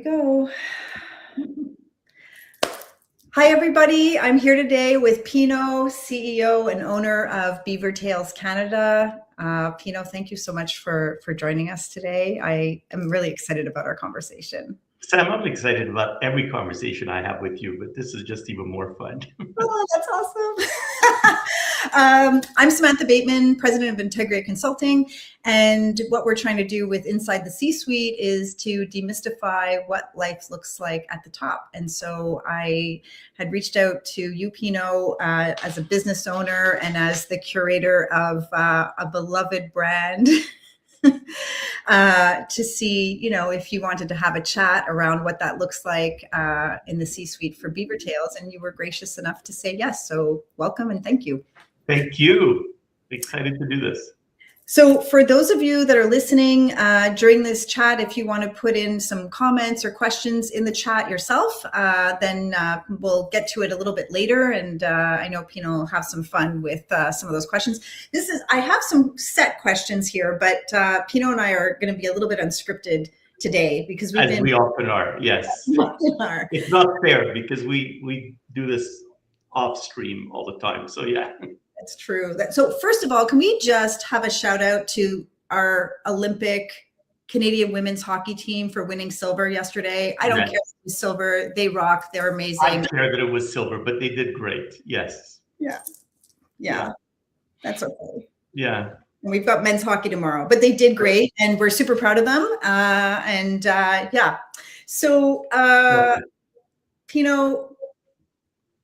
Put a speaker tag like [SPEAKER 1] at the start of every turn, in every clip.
[SPEAKER 1] we go. Hi, everybody. I'm here today with Pino, CEO and owner of BeaverTails Canada. Pino, thank you so much for joining us today. I am really excited about our conversation.
[SPEAKER 2] Sam, I'm excited about every conversation I have with you, but this is just even more fun.
[SPEAKER 1] Oh, that's awesome. I'm Samantha Bateman, president of Integrate Consulting. And what we're trying to do with Inside the C-Suite is to demystify what life looks like at the top. And so I had reached out to you, Pino, as a business owner and as the curator of a beloved brand. To see, if you wanted to have a chat around what that looks like in the C-suite for BeaverTails, and you were gracious enough to say yes. So welcome and thank you.
[SPEAKER 2] Thank you. Excited to do this.
[SPEAKER 1] So for those of you that are listening during this chat, if you want to put in some comments or questions in the chat yourself, then we'll get to it a little bit later. And I know Pino will have some fun with some of those questions. I have some set questions here, but Pino and I are going to be a little bit unscripted today because
[SPEAKER 2] we often are. Yes, it's not fair because we do this off stream all the time. So yeah.
[SPEAKER 1] That's true. So first of all, can we just have a shout out to our Olympic Canadian women's hockey team for winning silver yesterday? I don't care if it was silver. They rock. They're amazing.
[SPEAKER 2] I care that it was silver, but they did great. Yes.
[SPEAKER 1] Yeah. That's okay.
[SPEAKER 2] Yeah.
[SPEAKER 1] And we've got men's hockey tomorrow, but they did great and we're super proud of them. So Pino,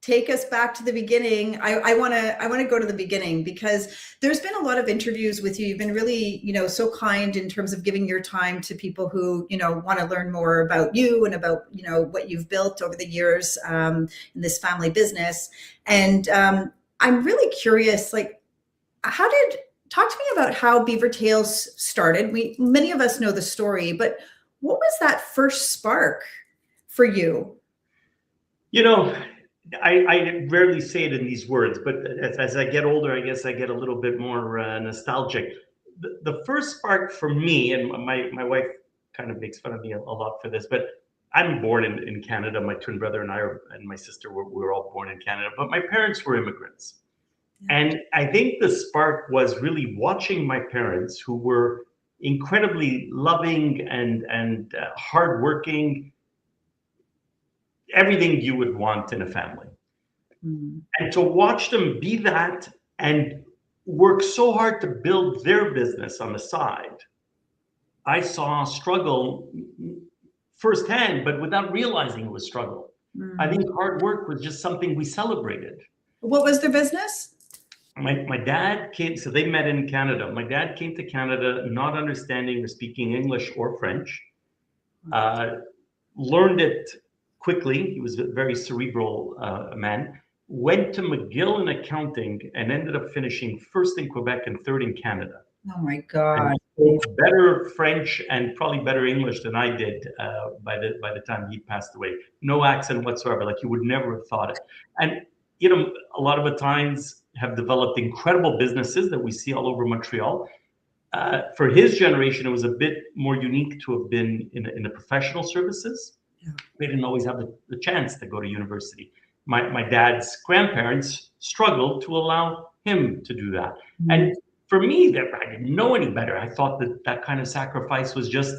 [SPEAKER 1] take us back to the beginning. I want to go to the beginning because there's been a lot of interviews with you. You've been really, so kind in terms of giving your time to people who, want to learn more about you and about, what you've built over the years in this family business. And I'm really curious, talk to me about how BeaverTails started. Many of us know the story, but what was that first spark for you?
[SPEAKER 2] I rarely say it in these words, but as I get older, I guess I get a little bit more nostalgic. The first spark for me, and my wife kind of makes fun of me a lot for this, but I'm born in Canada. My twin brother and I and my sister were all born in Canada, but my parents were immigrants. Yeah. And I think the spark was really watching my parents, who were incredibly loving and hardworking, everything you would want in a family. Mm. And to watch them be that and work so hard to build their business on the side, I saw struggle firsthand, but without realizing it was struggle. Mm. I think hard work was just something we celebrated.
[SPEAKER 1] What was their business?
[SPEAKER 2] My dad came, so they met in Canada. My dad came to Canada not understanding or speaking English or French, learned it quickly. He was a very cerebral man. Went to McGill in accounting and ended up finishing first in Quebec and third in Canada.
[SPEAKER 1] Oh my God!
[SPEAKER 2] And he spoke better French and probably better English than I did by the time he passed away. No accent whatsoever. Like you would never have thought it. And a lot of the times have developed incredible businesses that we see all over Montreal. For his generation, it was a bit more unique to have been in the professional services. Yeah. They didn't always have the chance to go to university. My dad's grandparents struggled to allow him to do that. Mm-hmm. And for me, I didn't know any better. I thought that kind of sacrifice was just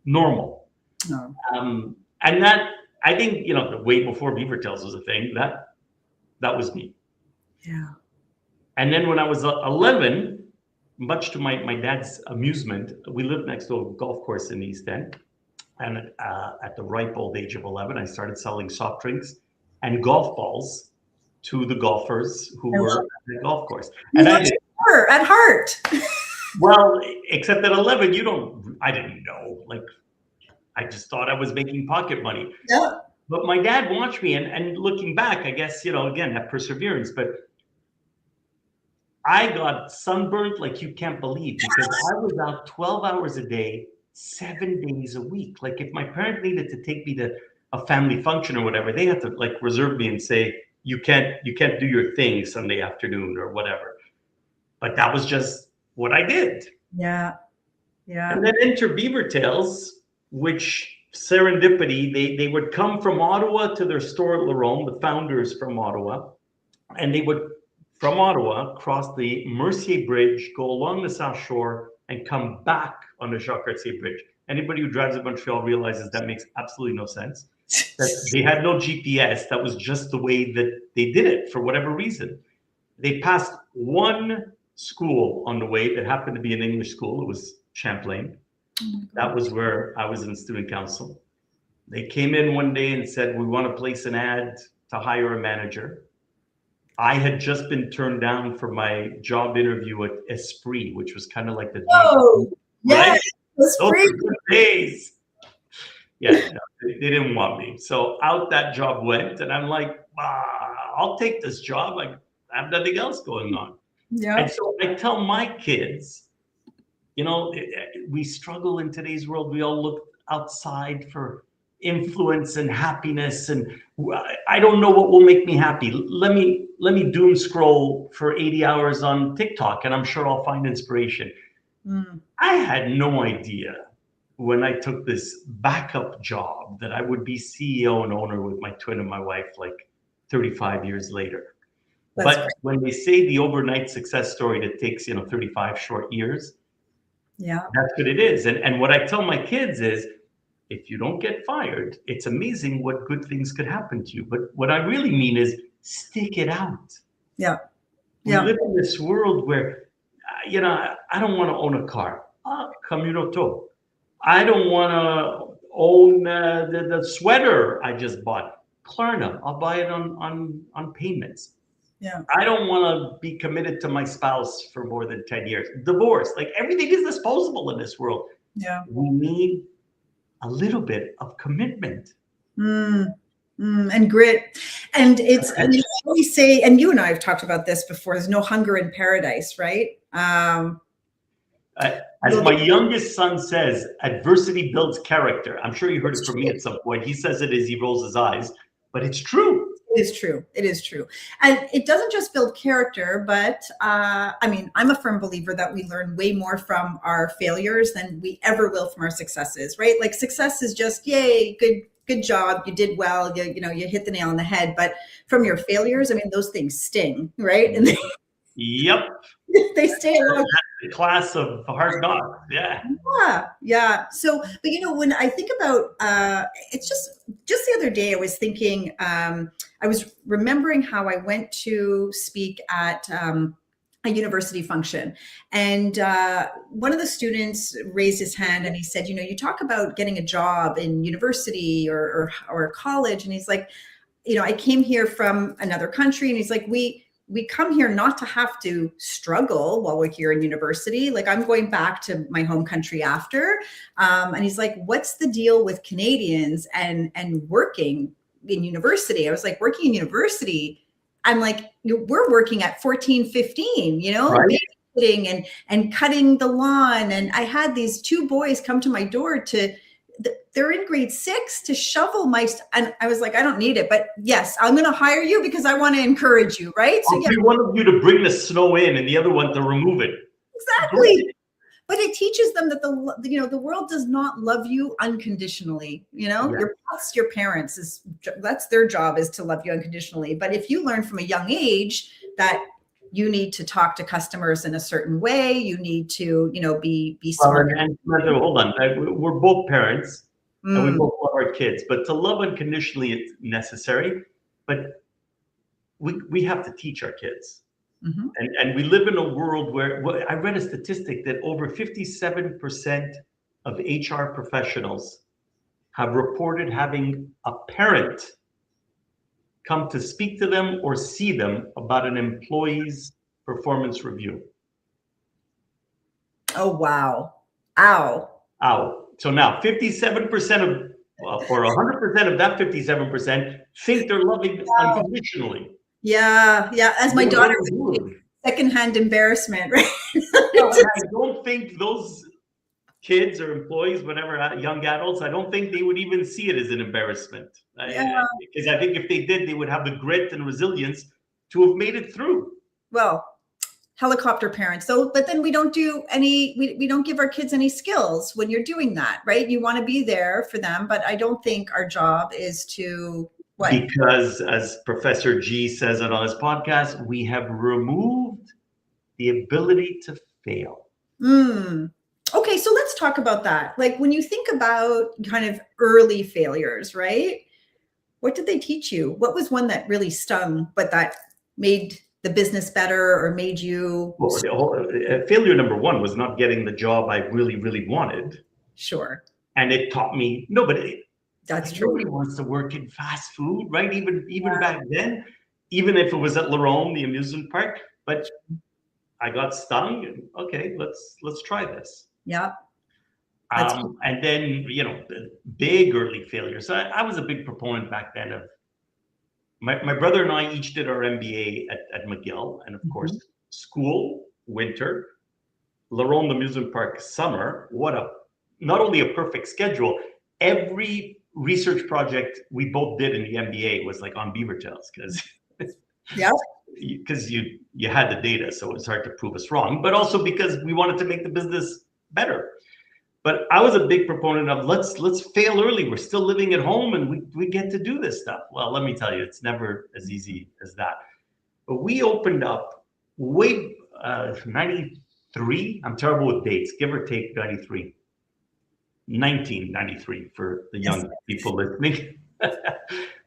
[SPEAKER 2] normal. Oh. And that, I think, way before BeaverTails was a thing, that was me.
[SPEAKER 1] Yeah.
[SPEAKER 2] And then when I was 11, much to my dad's amusement, we lived next to a golf course in the East End. And at the ripe old age of 11, I started selling soft drinks and golf balls to the golfers who were at the golf course.
[SPEAKER 1] And I did at heart.
[SPEAKER 2] Well, except at 11, I didn't know. Like, I just thought I was making pocket money.
[SPEAKER 1] Yeah.
[SPEAKER 2] But my dad watched me, and looking back, I guess, again, that perseverance. But I got sunburned like you can't believe, because I was out 12 hours a day, 7 days a week. Like if my parents needed to take me to a family function or whatever, they had to reserve me and say, you can't do your thing Sunday afternoon or whatever. But that was just what I did.
[SPEAKER 1] Yeah.
[SPEAKER 2] And then enter BeaverTails, which serendipity, they would come from Ottawa to their store at Larome, the founders from Ottawa, and they would, from Ottawa, cross the Mercier Bridge, go along the South Shore, and come back on the Jacques-Cartier Bridge. Anybody who drives in Montreal realizes that makes absolutely no sense. That they had no GPS. That was just the way that they did it for whatever reason. They passed one school on the way that happened to be an English school. It was Champlain. That was where I was in student council. They came in one day and said, we want to place an ad to hire a manager. I had just been turned down for my job interview at Esprit, which was kind of like the
[SPEAKER 1] yes,
[SPEAKER 2] those were good days. Yeah, no, they didn't want me. So out that job went, and I'm like, I'll take this job. I have nothing else going on.
[SPEAKER 1] Yeah.
[SPEAKER 2] And so I tell my kids, you know, we struggle in today's world. We all look outside for influence and happiness, and I don't know what will make me happy. Let me doom scroll for 80 hours on TikTok, and I'm sure I'll find inspiration. I had no idea when I took this backup job that I would be CEO and owner with my twin and my wife like 35 years later. But great. When they say the overnight success story that takes 35 short years, yeah, that's what it is. And what I tell my kids is, if you don't get fired, it's amazing what good things could happen to you. But what I really mean is stick it out.
[SPEAKER 1] Yeah.
[SPEAKER 2] We live in this world where, I don't want to own a car. Communoto. I don't want to own the sweater I just bought. Klarna. I'll buy it on payments.
[SPEAKER 1] Yeah.
[SPEAKER 2] I don't want to be committed to my spouse for more than 10 years. Divorce. Like everything is disposable in this world.
[SPEAKER 1] Yeah.
[SPEAKER 2] We need a little bit of commitment.
[SPEAKER 1] And grit. And it's, and you always say, and you and I have talked about this before, there's no hunger in paradise, right?
[SPEAKER 2] As my youngest son says, adversity builds character. I'm sure you heard it from me at some point. He says it as he rolls his eyes, but it's true.
[SPEAKER 1] It is true. It is true. And it doesn't just build character, but I mean, I'm a firm believer that we learn way more from our failures than we ever will from our successes, right? Like success is just, yay, good job. You did well. You hit the nail on the head. But from your failures, I mean, those things sting, right? And
[SPEAKER 2] yep.
[SPEAKER 1] They stay along.
[SPEAKER 2] The class of hard knocks. Yeah.
[SPEAKER 1] Yeah. So, but when I think about, it's just the other day, I was thinking, I was remembering how I went to speak at a university function, and one of the students raised his hand and he said, you talk about getting a job in university or college, and he's like, I came here from another country, and he's like, we come here not to have to struggle while we're here in university. Like I'm going back to my home country after. And he's like, what's the deal with Canadians and working in university? I was like, working in university? I'm like, we're working at 14, 15,
[SPEAKER 2] right.
[SPEAKER 1] Babysitting and cutting the lawn. And I had these two boys come to my door they're in grade 6 to shovel and I was like, I don't need it, but yes, I'm going to hire you because I want to encourage you. Right.
[SPEAKER 2] So yeah, one of you to bring the snow in and the other one to remove it.
[SPEAKER 1] Exactly. But it teaches them that the world does not love you unconditionally. Your parents that's their job, is to love you unconditionally. But if you learn from a young age that you need to talk to customers in a certain way, you need to, be smart.
[SPEAKER 2] And hold on, we're both parents and we both love our kids, but to love unconditionally it's necessary. But we have to teach our kids. Mm-hmm. And we live in a world where I read a statistic that over 57% of HR professionals have reported having a parent come to speak to them or see them about an employee's performance review.
[SPEAKER 1] Oh, wow. Ow.
[SPEAKER 2] So now 57% or 100% of that 57% think they're loving unconditionally.
[SPEAKER 1] Yeah. As my daughter would say, secondhand embarrassment, right?
[SPEAKER 2] I don't think those kids or employees, whatever, young adults, I don't think they would even see it as an embarrassment. Because I think if they did, they would have the grit and resilience to have made it through.
[SPEAKER 1] Well, helicopter parents. So, but then we don't do any, we don't give our kids any skills when you're doing that, right? You want to be there for them, but I don't think our job is to what?
[SPEAKER 2] Because as Professor G says it on his podcast, we have removed the ability to fail.
[SPEAKER 1] Okay, so let's talk about that. Like when you think about kind of early failures, right? What did they teach you? What was one that really stung, but that made the business better or made you?
[SPEAKER 2] Well, failure number one was not getting the job I really, really wanted.
[SPEAKER 1] Sure.
[SPEAKER 2] And it taught me,
[SPEAKER 1] That's true.
[SPEAKER 2] nobody wants to work in fast food, right? Even back then, even if it was at Laurent, the amusement park, but I got stung and okay, let's try this.
[SPEAKER 1] Yeah.
[SPEAKER 2] And then, the big early failures. I was a big proponent back then of my brother and I each did our MBA at McGill, and of course, school, winter, Laurent the amusement park, summer. Not only a perfect schedule, every research project we both did in the MBA was like on BeaverTails because you had the data, so it was hard to prove us wrong, but also because we wanted to make the business better. But I was a big proponent of let's fail early. We're still living at home and we get to do this stuff. Well, let me tell you, it's never as easy as that. But we opened up 93. I'm terrible with dates, give or take 93. 1993 for the young people listening.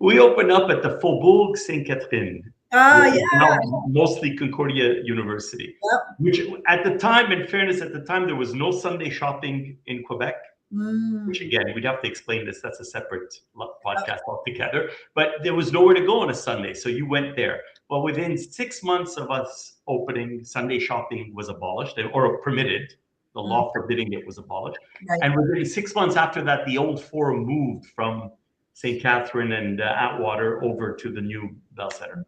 [SPEAKER 2] We opened up at the Faubourg Sainte-Catherine. Mostly Concordia University, which at the time, in fairness, there was no Sunday shopping in Quebec, which again, we'd have to explain this. That's a separate podcast altogether, but there was nowhere to go on a Sunday. So you went there. Well, within 6 months of us opening, Sunday shopping was abolished or permitted. The law forbidding it was abolished. Right. And within 6 months after that, the old forum moved from St. Catherine and Atwater over to the new Bell Center.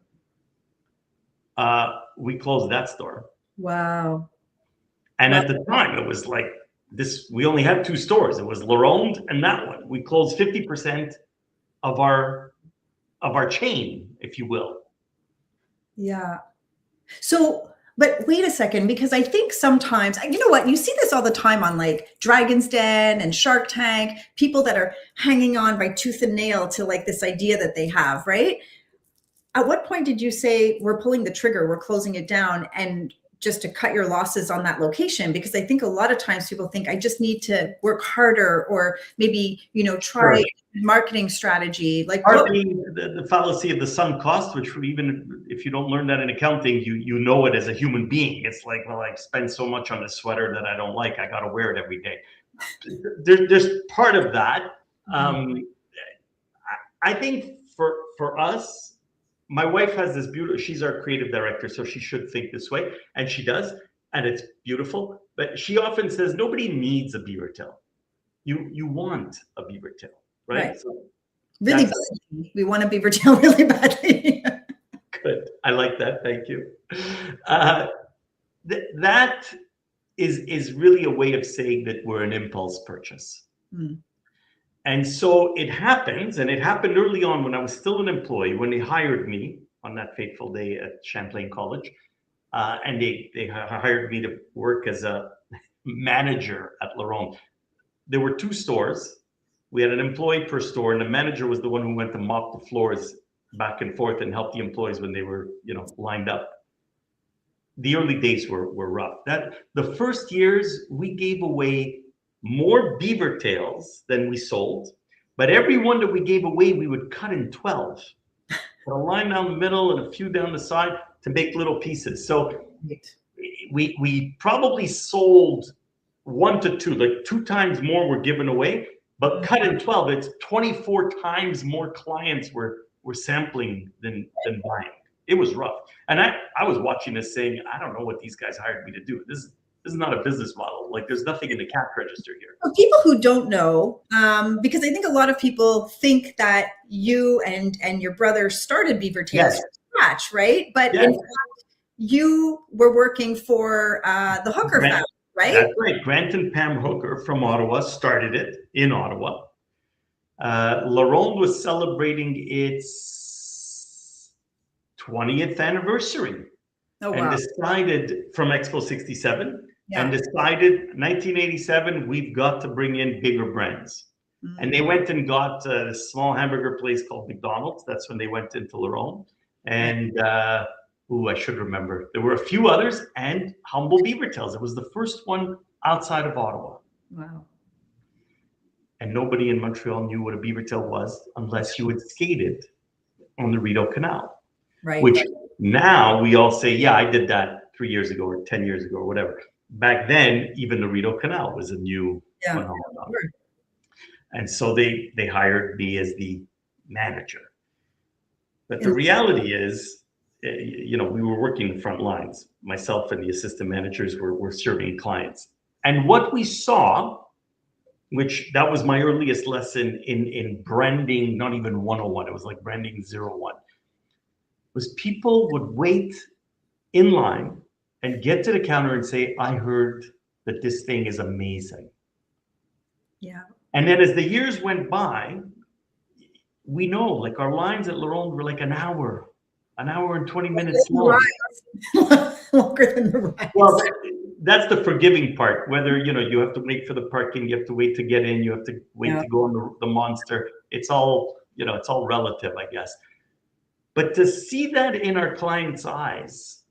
[SPEAKER 2] We closed that store.
[SPEAKER 1] Wow.
[SPEAKER 2] And at the time, it was like this. We only had 2 stores. It was Laurent and that one. We closed 50% of our chain, if you will.
[SPEAKER 1] Yeah. So, but wait a second, because I think sometimes, you know what, you see this all the time on like Dragon's Den and Shark Tank, people that are hanging on by tooth and nail to like this idea that they have, right? At what point did you say, we're pulling the trigger, we're closing it down, and just to cut your losses on that location? Because I think a lot of times people think I just need to work harder or maybe, try marketing strategy. Like
[SPEAKER 2] the fallacy of the sunk cost, which even if you don't learn that in accounting, you know it as a human being. It's like, well, I spend so much on this sweater that I don't like, I got to wear it every day. There's part of that. I think for us, my wife has this beautiful, she's our creative director, so she should think this way, and she does, and it's beautiful, but she often says, nobody needs a beaver tail. You want a beaver tail, right? So
[SPEAKER 1] really badly. We want a beaver tail really badly.
[SPEAKER 2] Good. I like that. Thank you. That is really a way of saying that we're an impulse purchase. And so it happens, and it happened early on when I was still an employee, when they hired me on that fateful day at Champlain College, and they hired me to work as a manager at Laurent. There were 2 stores. We had an employee per store, and the manager was the one who went to mop the floors back and forth and help the employees when they were, lined up. The early days were rough. The first years, we gave away more beaver tails than we sold, but every one that we gave away, we would cut in 12. Put a line down the middle and a few down the side to make little pieces. So we probably sold 1 to 2, like 2 times more were given away, but cut in 12, it's 24 times more clients were sampling than buying. It was rough. And I was watching this saying, I don't know what these guys hired me to do. This is not a business model. Like, there's nothing in the cash register here.
[SPEAKER 1] For people who don't know, because I think a lot of people think that you and your brother started BeaverTails from scratch, right? But in fact, you were working for the Hooker family, right?
[SPEAKER 2] That's right. Grant and Pam Hooker from Ottawa started it in Ottawa. Laurent was celebrating its 20th anniversary
[SPEAKER 1] Oh,
[SPEAKER 2] and
[SPEAKER 1] wow.
[SPEAKER 2] decided from Expo 67 and
[SPEAKER 1] Yeah.
[SPEAKER 2] decided 1987, we've got to bring in bigger brands. And they
[SPEAKER 1] Mm,
[SPEAKER 2] went and got a small hamburger place called McDonald's. That's when they went into Laurent.
[SPEAKER 1] right.
[SPEAKER 2] And, I should remember. There were a few others and Humble BeaverTails. It was the first one outside of Ottawa.
[SPEAKER 1] Wow.
[SPEAKER 2] And nobody in Montreal knew what a beaver tail was unless you had skated on the Rideau Canal,
[SPEAKER 1] Right.
[SPEAKER 2] which now we all say, yeah, I did that 3 years ago or 10 years ago or whatever. Back then, even the Rideau Canal was a new
[SPEAKER 1] Yeah.
[SPEAKER 2] phenomenon.
[SPEAKER 1] Sure.
[SPEAKER 2] And so they hired me as the manager. But the
[SPEAKER 1] And
[SPEAKER 2] reality is, we were working the front lines. Myself and the assistant managers were serving clients. And what we saw, which that was my earliest lesson in branding, not even 101, it was like branding 01, was people would wait in line and get to the counter and say, I heard that this thing is amazing.
[SPEAKER 1] yeah.
[SPEAKER 2] And then as the years went by, we know like our lines at Laurent were like an hour and 20 minutes long.
[SPEAKER 1] Longer than the rides.
[SPEAKER 2] Well, that's the forgiving part. Whether you have to wait for the parking, you have to wait to get in, you have to wait
[SPEAKER 1] Yeah.
[SPEAKER 2] to go on the monster. It's all it's all relative, I guess. But to see that in our clients' eyes,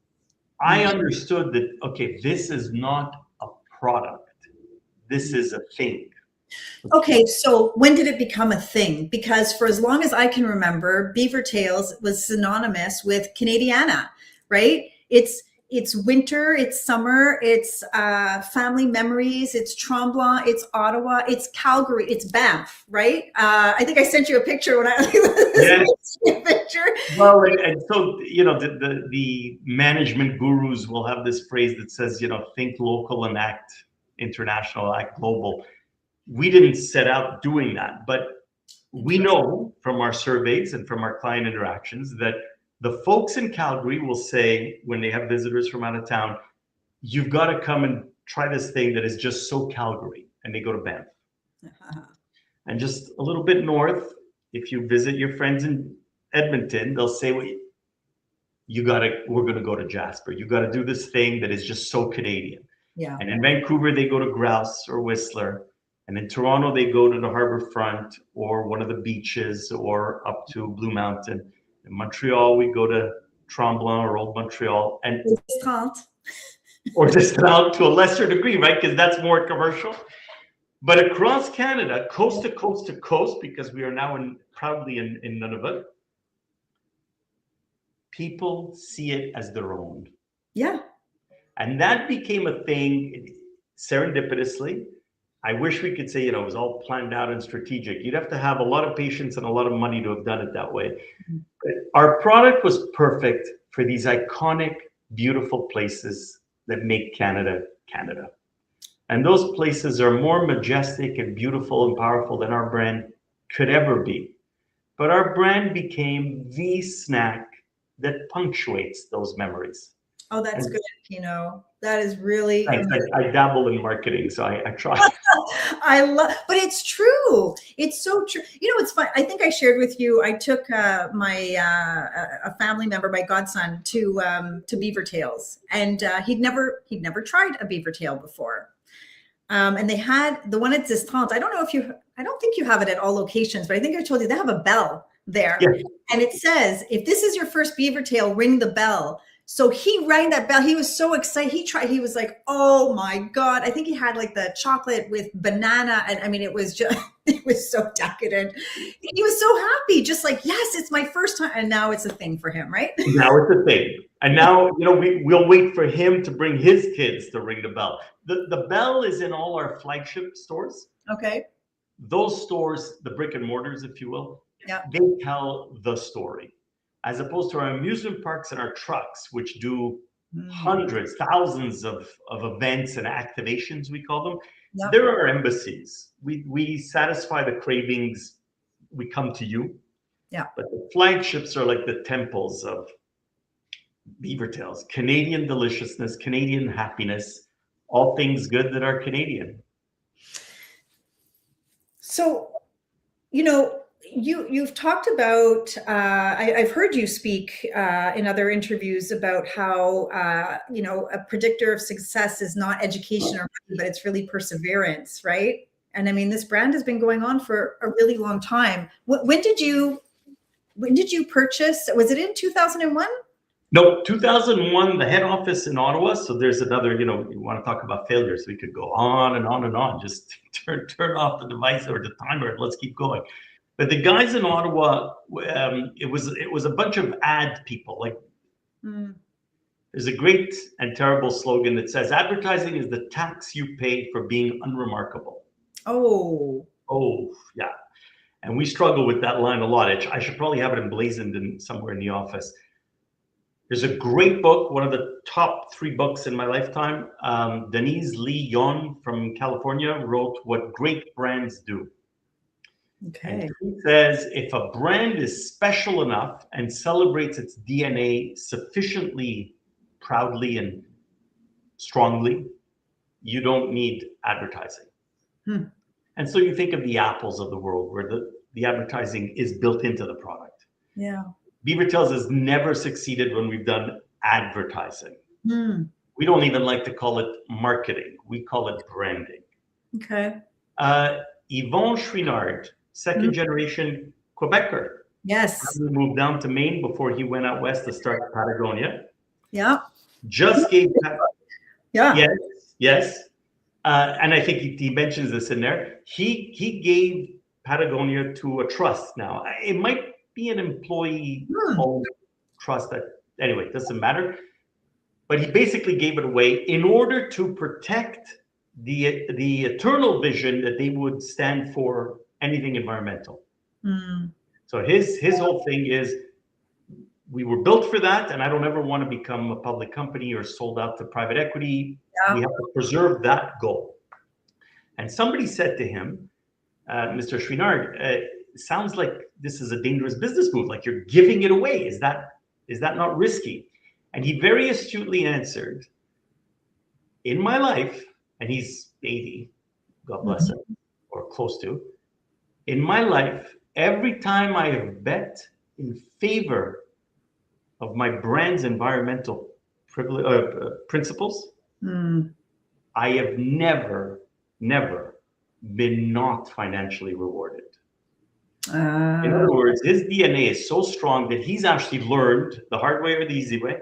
[SPEAKER 2] I understood that okay, this is not a product. This is a thing.
[SPEAKER 1] Okay, so when did it become a thing? Because for as long as I can remember, BeaverTails was synonymous with Canadiana, right? It's winter, it's summer, it's family memories, it's Tremblant, it's Ottawa, it's Calgary, it's Banff, right? I think I sent you a picture when
[SPEAKER 2] Yes.
[SPEAKER 1] picture.
[SPEAKER 2] Well, and so the management gurus will have this phrase that says, think local and act international, act global. We didn't set out doing that, but we know from our surveys and from our client interactions that the folks in Calgary will say when they have visitors from out of town, you've got to come and try this thing that is just so Calgary, and they go to Banff. And just a little bit north, if you visit your friends in Edmonton, they'll say, well, we're going to go to Jasper. You got to do this thing that is just so Canadian.
[SPEAKER 1] Yeah.
[SPEAKER 2] And in Vancouver, they go to Grouse or Whistler. And in Toronto, they go to the harbor front or one of the beaches or up to Blue Mountain. In Montreal, we go to Tremblant or Old Montreal. And or just out to a lesser degree, right? Because that's more commercial. But across Canada, coast to coast to coast, because we are now proudly in Nunavut, people see it as their own.
[SPEAKER 1] Yeah.
[SPEAKER 2] And that became a thing serendipitously. I wish we could say, it was all planned out and strategic. You'd have to have a lot of patience and a lot of money to have done it that way. But our product was perfect for these iconic, beautiful places that make Canada, Canada. And those places are more majestic and beautiful and powerful than our brand could ever be. But our brand became the snack that punctuates those memories.
[SPEAKER 1] Oh, that's good, Pino. That is really
[SPEAKER 2] amazing. I dabble in marketing, so I try.
[SPEAKER 1] I love, but it's true. It's so true. It's fun. I think I shared with you. I took a family member, my godson, to BeaverTails, and he'd never tried a beaver tail before. And they had the one at Distance. I don't think you have it at all locations, but I think I told you they have a bell there,
[SPEAKER 2] yeah.
[SPEAKER 1] And it says, if this is your first beaver tail, ring the bell. So he rang that bell. He was so excited. He was like, oh my God. I think he had like the chocolate with banana. And I mean, it was so decadent. He was so happy, just like, yes, it's my first time. And now it's a thing for him, right?
[SPEAKER 2] Now it's a thing. And now, we'll wait for him to bring his kids to ring the bell. The bell is in all our flagship stores.
[SPEAKER 1] Okay.
[SPEAKER 2] Those stores, the brick and mortars, if you will, they tell the story. As opposed to our amusement parks and our trucks, which do hundreds, thousands of events and activations, we call them. Yep. There are embassies. We satisfy the cravings. We come to you.
[SPEAKER 1] Yeah.
[SPEAKER 2] But the flagships are like the temples of BeaverTails, Canadian deliciousness, Canadian happiness, all things good that are Canadian.
[SPEAKER 1] So, you've talked about, I've heard you speak in other interviews about how, a predictor of success is not education or money, but it's really perseverance, right? And I mean, this brand has been going on for a really long time. When did you purchase? Was it in 2001?
[SPEAKER 2] No, 2001, the head office in Ottawa. So there's another, you want to talk about failures. We could go on and on and on. Just turn off the device or the timer and let's keep going. But the guys in Ottawa, it was a bunch of ad people. Like, there's a great and terrible slogan that says, "Advertising is the tax you pay for being unremarkable." Oh, yeah. And we struggle with that line a lot. I should probably have it emblazoned somewhere in the office. There's a great book, one of the top 3 books in my lifetime. Denise Lee Yon from California wrote What Great Brands Do. Okay. And he says, if a brand is special enough and celebrates its DNA sufficiently proudly and strongly, you don't need advertising. And so you think of the Apples of the world where the advertising is built into the product.
[SPEAKER 1] Yeah.
[SPEAKER 2] BeaverTails has never succeeded when we've done advertising. We don't even like to call it marketing. We call it branding.
[SPEAKER 1] Okay.
[SPEAKER 2] Yvon Chouinard, second generation Quebecer.
[SPEAKER 1] Yes.
[SPEAKER 2] He moved down to Maine before he went out west to start Patagonia.
[SPEAKER 1] Yeah.
[SPEAKER 2] Just gave that.
[SPEAKER 1] Yeah.
[SPEAKER 2] Yes. And I think he mentions this in there. He gave Patagonia to a trust now. It might be an employee-owned trust anyway, it doesn't matter. But he basically gave it away in order to protect the eternal vision that they would stand for anything environmental. So his whole thing is, we were built for that, and I don't ever want to become a public company or sold out to private equity. We have to preserve that goal. And somebody said to him, Mr. Chouinard, it sounds like this is a dangerous business move, like you're giving it away. Is that not risky? And he very astutely answered, in my life, and he's 80, God bless him, or close to, in my life, every time I have bet in favor of my brand's environmental principles, I have never been not financially rewarded. In other words, his DNA is so strong that he's actually learned the hard way or the easy way.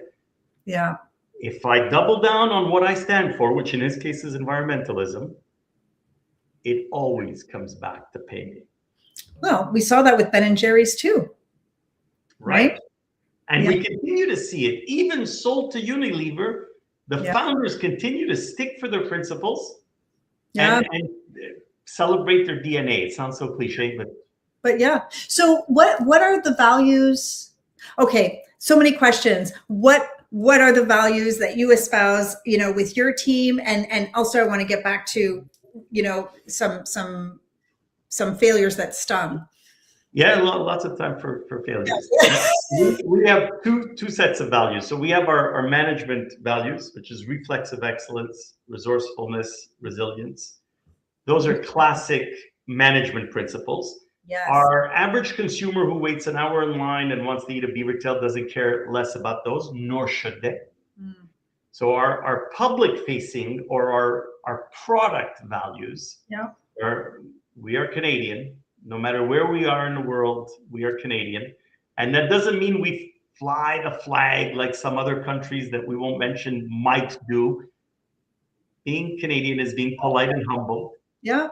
[SPEAKER 1] Yeah.
[SPEAKER 2] If I double down on what I stand for, which in his case is environmentalism, it always comes back to pay me.
[SPEAKER 1] Well, we saw that with Ben & Jerry's too. Right?
[SPEAKER 2] And we continue to see it. Even sold to Unilever, the founders continue to stick for their principles and celebrate their DNA. It sounds so cliche, but
[SPEAKER 1] yeah. So what are the values? Okay, so many questions. What are the values that you espouse, with your team? And also I want to get back to, some failures that stung.
[SPEAKER 2] Yeah, lots of time for failures. We have two sets of values. So we have our management values, which is reflexive excellence, resourcefulness, resilience. Those are classic management principles.
[SPEAKER 1] Yes.
[SPEAKER 2] Our average consumer who waits an hour in line and wants to eat a beaver tail doesn't care less about those, nor should they. So our public facing or our product values are, we are Canadian. No matter where we are in the world, we are Canadian. And that doesn't mean we fly the flag like some other countries that we won't mention might do. Being Canadian is being polite and humble.
[SPEAKER 1] Yeah.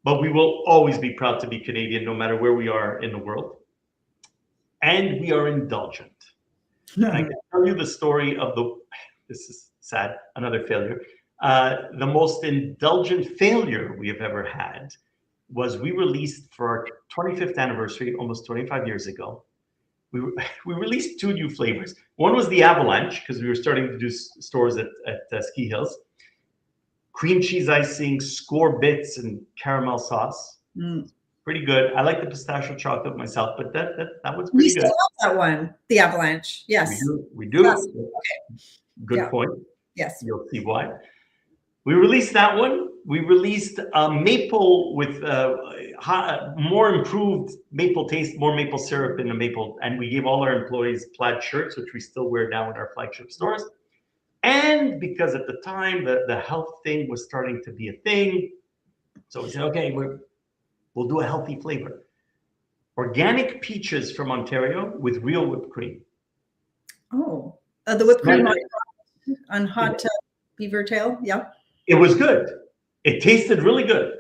[SPEAKER 2] But we will always be proud to be Canadian, no matter where we are in the world. And we are indulgent. And I can tell you the story of this is sad, another failure. The most indulgent failure we have ever had was we released for our 25th anniversary, almost 25 years ago, we released 2 new flavors. One was the Avalanche, because we were starting to do stores at Ski Hills. Cream cheese icing, score bits, and caramel sauce. Pretty good. I like the pistachio chocolate myself, but that one's pretty good.
[SPEAKER 1] We still have that one, the Avalanche. Yes.
[SPEAKER 2] We do.
[SPEAKER 1] Yes.
[SPEAKER 2] Okay. Good point.
[SPEAKER 1] Yes.
[SPEAKER 2] You'll see why. We released that one. we released maple with more improved maple taste, more maple syrup in the maple, and we gave all our employees plaid shirts, which we still wear now in our flagship stores. And because at the time the health thing was starting to be a thing, so we said, okay, we'll do a healthy flavor. Organic peaches from Ontario with real whipped cream.
[SPEAKER 1] Oh, the whipped cream on hot beaver tail. Yeah.
[SPEAKER 2] It was good. It tasted really good.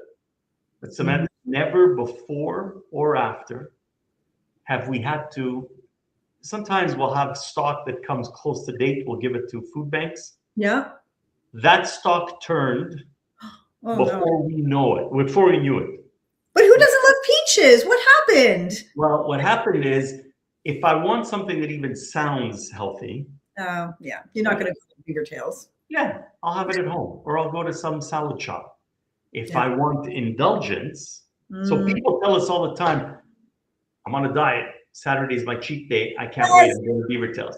[SPEAKER 2] But Samantha, never before or after have we had to. Sometimes we'll have stock that comes close to date. We'll give it to food banks.
[SPEAKER 1] Yeah.
[SPEAKER 2] That stock turned before we knew it.
[SPEAKER 1] But who doesn't love peaches? What happened?
[SPEAKER 2] Well, what happened is, if I want something that even sounds healthy,
[SPEAKER 1] yeah, you're not going to go to BeaverTails.
[SPEAKER 2] Yeah, I'll have it at home, or I'll go to some salad shop. If I want indulgence, so people tell us all the time, I'm on a diet. Saturday's my cheat day. I can't wait. I'm going to BeaverTails.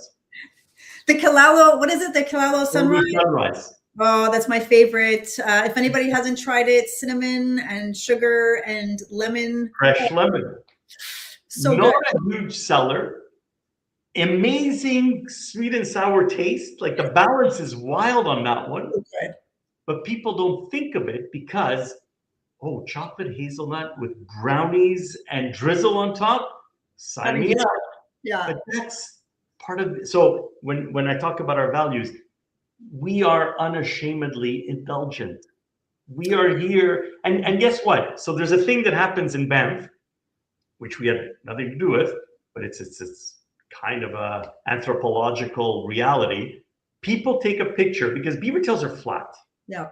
[SPEAKER 1] The Kalalo, what is it? The Kalalo
[SPEAKER 2] Sunrise.
[SPEAKER 1] Oh, that's my favorite. If anybody hasn't tried it, cinnamon and sugar and lemon.
[SPEAKER 2] Fresh lemon.
[SPEAKER 1] So
[SPEAKER 2] not
[SPEAKER 1] good.
[SPEAKER 2] A huge seller. Amazing sweet and sour taste. Like the balance is wild on that one.
[SPEAKER 1] Okay.
[SPEAKER 2] But people don't think of it because, chocolate hazelnut with brownies and drizzle on top. Sign me up.
[SPEAKER 1] Yeah.
[SPEAKER 2] But that's part of it. So when I talk about our values, we are unashamedly indulgent. We are here. And guess what? So there's a thing that happens in Banff, which we had nothing to do with, but it's kind of a anthropological reality. People take a picture because BeaverTails are flat.
[SPEAKER 1] Yeah.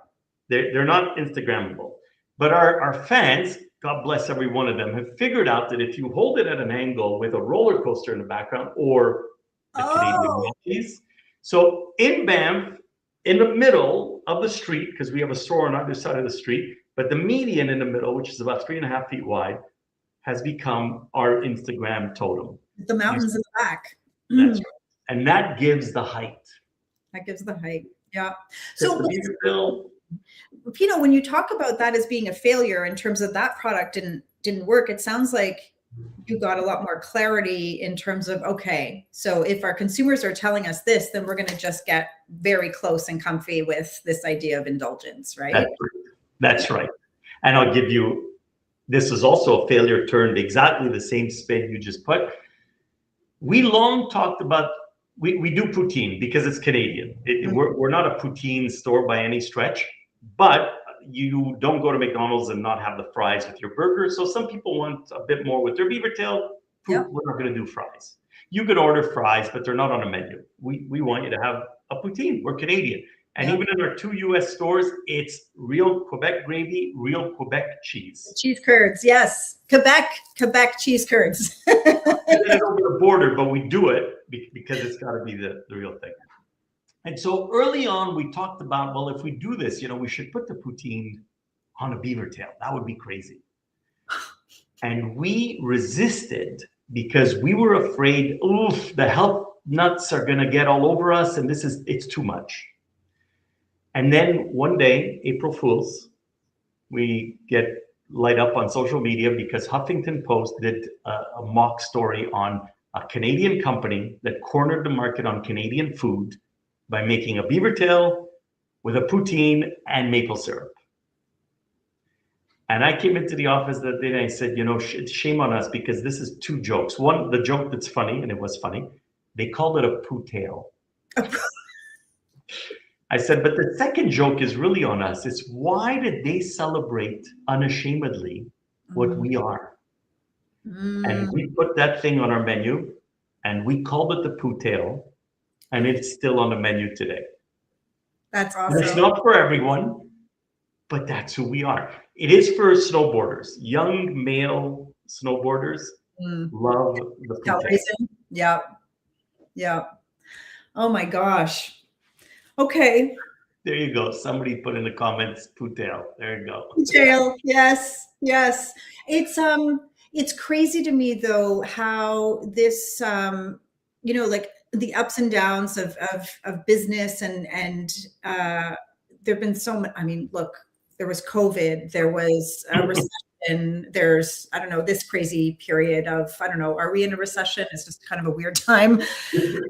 [SPEAKER 2] They're not Instagrammable. But our fans, God bless every one of them, have figured out that if you hold it at an angle with a roller coaster in the background or the Canadian Rockies. So in Banff, in the middle of the street, because we have a store on either side of the street, but the median in the middle, which is about 3.5 feet wide, has become our Instagram totem.
[SPEAKER 1] The mountains in the back.
[SPEAKER 2] That's right. And that gives the height.
[SPEAKER 1] That gives the height. Yeah. So
[SPEAKER 2] Pino,
[SPEAKER 1] when you talk about that as being a failure in terms of that product didn't work, it sounds like you got a lot more clarity in terms of, okay, so if our consumers are telling us this, then we're going to just get very close and comfy with this idea of indulgence, right?
[SPEAKER 2] That's right. And I'll give you, this is also a failure turned exactly the same spin you just put. We long talked about, we do poutine because it's Canadian. We're not a poutine store by any stretch, but you don't go to McDonald's and not have the fries with your burger. So some people want a bit more with their BeaverTail food. Yep. We're not going to do fries. You could order fries, but they're not on a menu. We want you to have a poutine. We're Canadian. And even in our 2 U.S. stores, it's real Quebec gravy, real Quebec cheese.
[SPEAKER 1] Cheese curds, yes. Quebec cheese curds.
[SPEAKER 2] Over the border, but we do it because it's got to be the real thing. And so early on, we talked about, well, if we do this, we should put the poutine on a BeaverTail. That would be crazy. And we resisted because we were afraid, the health nuts are going to get all over us, and it's too much. And then one day, April Fools, we get light up on social media because Huffington Post did a mock story on a Canadian company that cornered the market on Canadian food by making a BeaverTail with a poutine and maple syrup. And I came into the office that day and I said, shame on us because this is 2 jokes. One, the joke that's funny, and it was funny, they called it a poo-tail. I said, but the second joke is really on us. It's why did they celebrate unashamedly what we are? And we put that thing on our menu and we called it the poo-tail. And it's still on the menu today.
[SPEAKER 1] That's awesome.
[SPEAKER 2] And it's not for everyone, but that's who we are. It is for snowboarders. Young male snowboarders love the poutine.
[SPEAKER 1] Yeah. Yeah. Oh my gosh. Okay.
[SPEAKER 2] There you go. Somebody put in the comments, poutail. There you go.
[SPEAKER 1] Poutail. Yes. Yes. It's crazy to me though, how this, like, the ups and downs of business and there've been so much. I mean, look, COVID, there was a recession, there's, I don't know, this crazy period of, I don't know, are we in a recession? It's just kind of a weird time.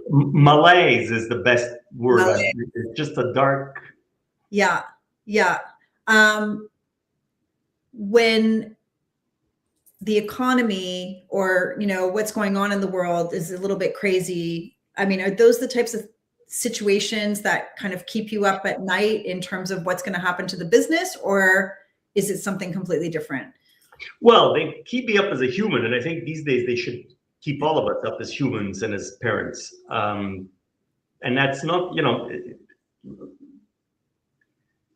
[SPEAKER 2] Malaise is the best word.
[SPEAKER 1] Malaise.
[SPEAKER 2] It's just a dark.
[SPEAKER 1] Yeah. Yeah. When the economy or, you know, what's going on in the world is a little bit crazy, I mean, are those the types of situations that kind of keep you up at night in terms of what's going to happen to the business, or is it something completely different?
[SPEAKER 2] Well, they keep me up as a human, and I think these days they should keep all of us up as humans and as parents. And that's not, you know,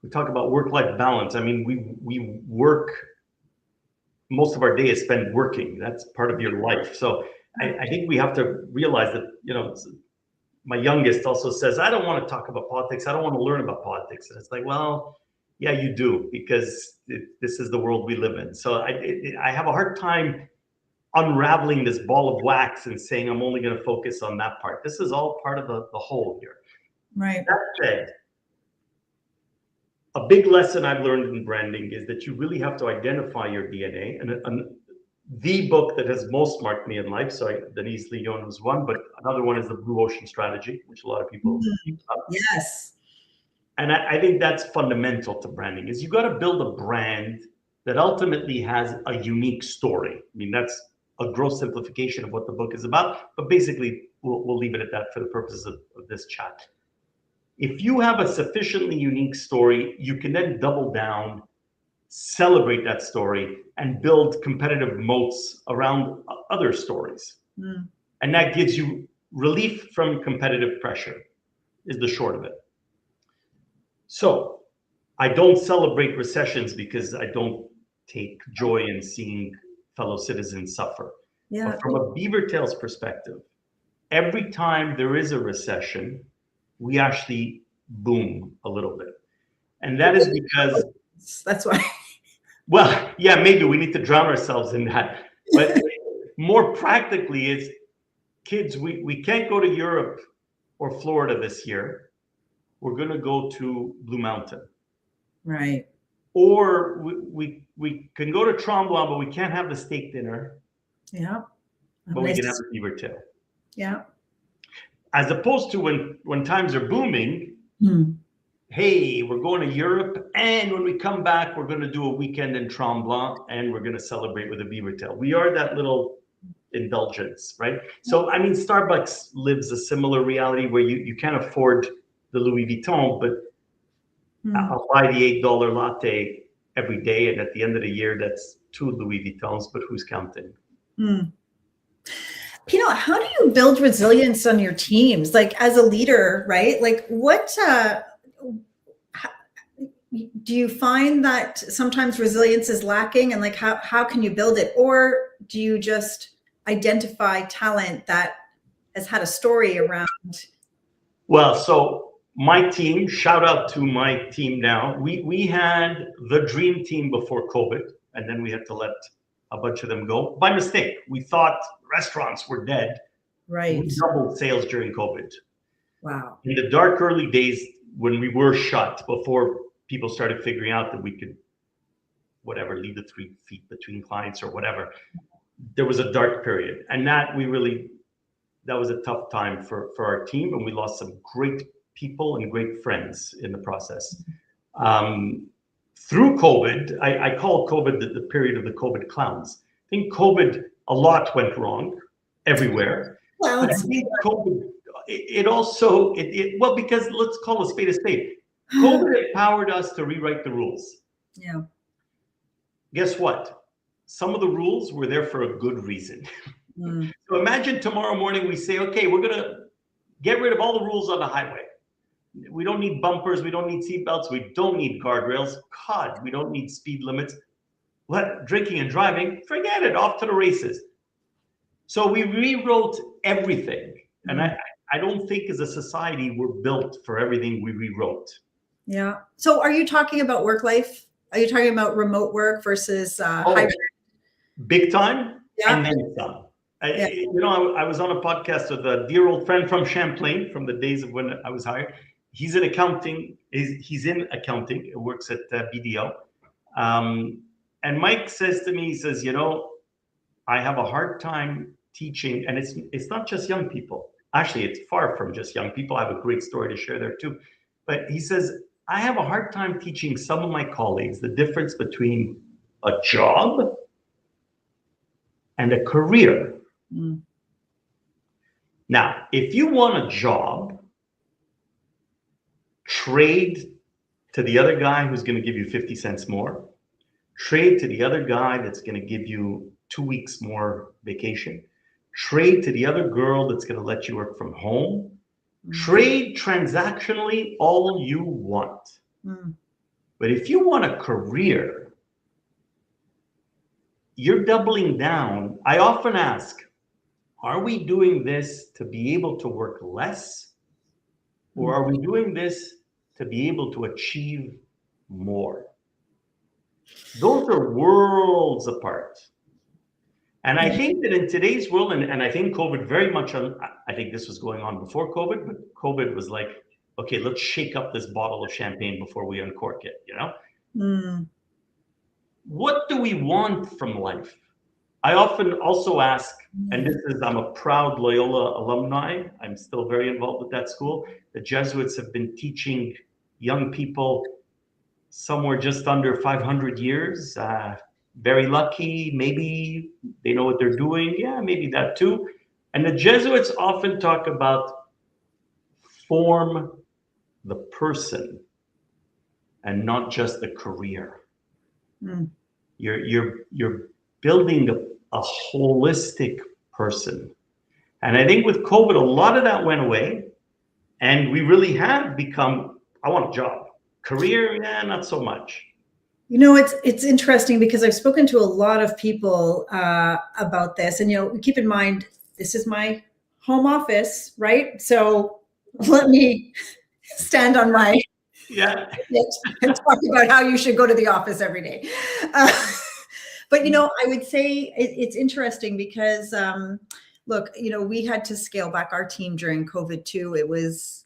[SPEAKER 2] we talk about work-life balance. I mean, we work, most of our day is spent working. That's part of your life. So I think we have to realize that, you know, my youngest also says, I don't want to talk about politics. I don't want to learn about politics. And it's like, well, yeah, you do, because this is the world we live in. So I have a hard time unraveling this ball of wax and saying I'm only going to focus on that part. This is all part of the whole here.
[SPEAKER 1] Right.
[SPEAKER 2] That said, a big lesson I've learned in branding is that you really have to identify your DNA. And the book that has most marked me in life, so Denise Leon was one, but another one is the Blue Ocean Strategy, which a lot of people
[SPEAKER 1] Yes.
[SPEAKER 2] And I think that's fundamental to branding, is you got to build a brand that ultimately has a unique story. I mean, that's a gross simplification of what the book is about, but basically we'll leave it at that for the purposes of this chat. If you have a sufficiently unique story, you can then double down, celebrate that story, and build competitive moats around other stories. And that gives you relief from competitive pressure, is the short of it. So I don't celebrate recessions because I don't take joy in seeing fellow citizens suffer.
[SPEAKER 1] Yeah.
[SPEAKER 2] But from a BeaverTails perspective, every time there is a recession, we actually boom a little bit. And that is because...
[SPEAKER 1] That's why.
[SPEAKER 2] Well, yeah, maybe we need to drown ourselves in that. But more practically, it's kids, we can't go to Europe or Florida this year. We're going to go to Blue Mountain.
[SPEAKER 1] Right.
[SPEAKER 2] Or we can go to Tremblant, but we can't have the steak dinner.
[SPEAKER 1] Yeah.
[SPEAKER 2] But we can have the beaver tail.
[SPEAKER 1] Yeah.
[SPEAKER 2] As opposed to when times are booming, hey, we're going to Europe, and when we come back, we're going to do a weekend in Tremblant, and we're going to celebrate with a beaver tail. We are that little indulgence, right? So, I mean, Starbucks lives a similar reality where you can't afford the Louis Vuitton, but I'll buy the $8 latte every day, and at the end of the year, that's 2 Louis Vuittons, but who's counting?
[SPEAKER 1] Pino, how do you build resilience on your teams? Like, as a leader, right? Like, what do you find that sometimes resilience is lacking, and like how can you build it? Or do you just identify talent that has had a story around?
[SPEAKER 2] Well, so my team, shout out to my team now. We had the dream team before COVID, and then we had to let a bunch of them go by mistake. We thought restaurants were dead.
[SPEAKER 1] Right.
[SPEAKER 2] We doubled sales during COVID.
[SPEAKER 1] Wow.
[SPEAKER 2] In the dark early days when we were shut, before people started figuring out that we could, whatever, leave the 3 feet between clients or whatever, there was a dark period. And that was a tough time for our team, and we lost some great people and great friends in the process. Through COVID, I call COVID the period of the COVID clowns. I think COVID, a lot went wrong everywhere.
[SPEAKER 1] Well,
[SPEAKER 2] but I think COVID, well, because let's call a spade a spade. COVID empowered us to rewrite the rules.
[SPEAKER 1] Yeah.
[SPEAKER 2] Guess what? Some of the rules were there for a good reason. So imagine tomorrow morning we say, okay, we're going to get rid of all the rules on the highway. We don't need bumpers. We don't need seatbelts. We don't need guardrails. God, we don't need speed limits. Drinking and driving, forget it, off to the races. So we rewrote everything. And I don't think as a society we're built for everything we rewrote.
[SPEAKER 1] Yeah. So are you talking about work life? Are you talking about remote work versus hybrid?
[SPEAKER 2] Big time,
[SPEAKER 1] Yeah.
[SPEAKER 2] and then some. I was on a podcast with a dear old friend from Champlain from the days of when I was hired. he's in accounting. He's in accounting. He works at BDO. And Mike says to me, he says, I have a hard time teaching, and it's not just young people. Actually, it's far from just young people. I have a great story to share there too. But he says, I have a hard time teaching some of my colleagues the difference between a job and a career.
[SPEAKER 1] Mm.
[SPEAKER 2] Now, if you want a job, trade to the other guy who's going to give you 50 cents more. Trade to the other guy that's going to give you 2 weeks more vacation. Trade to the other girl that's going to let you work from home. Trade transactionally all you want. But if you want a career, you're doubling down. I often ask, are we doing this to be able to work less? Or are we doing this to be able to achieve more? Those are worlds apart. And I think that in today's world, and I think COVID very much, I think this was going on before COVID, but COVID was like, okay, let's shake up this bottle of champagne before we uncork it, What do we want from life? I often also ask, and I'm a proud Loyola alumni. I'm still very involved with that school. The Jesuits have been teaching young people somewhere just under 500 years. Very lucky. Maybe they know what they're doing. Yeah, maybe that too. And the Jesuits often talk about form the person and not just the career. You're building a holistic person. And I think with COVID, a lot of that went away. And we really have become, I want a job. Career, not so much.
[SPEAKER 1] It's interesting because I've spoken to a lot of people about this. And, keep in mind, this is my home office, right? So let me stand on my and talk about how you should go to the office every day. But, I would say it's interesting because, look, we had to scale back our team during COVID too. It was,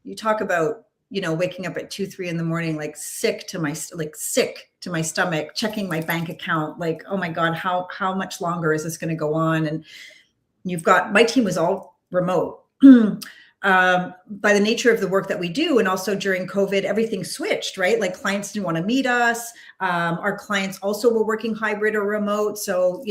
[SPEAKER 1] you talk about, waking up at 2, 3 in the morning, like sick to my stomach, checking my bank account, like, oh my God, how much longer is this going to go on? And my team was all remote. By the nature of the work that we do, and also during COVID, everything switched, right? Like clients didn't want to meet us. Our clients also were working hybrid or remote. So,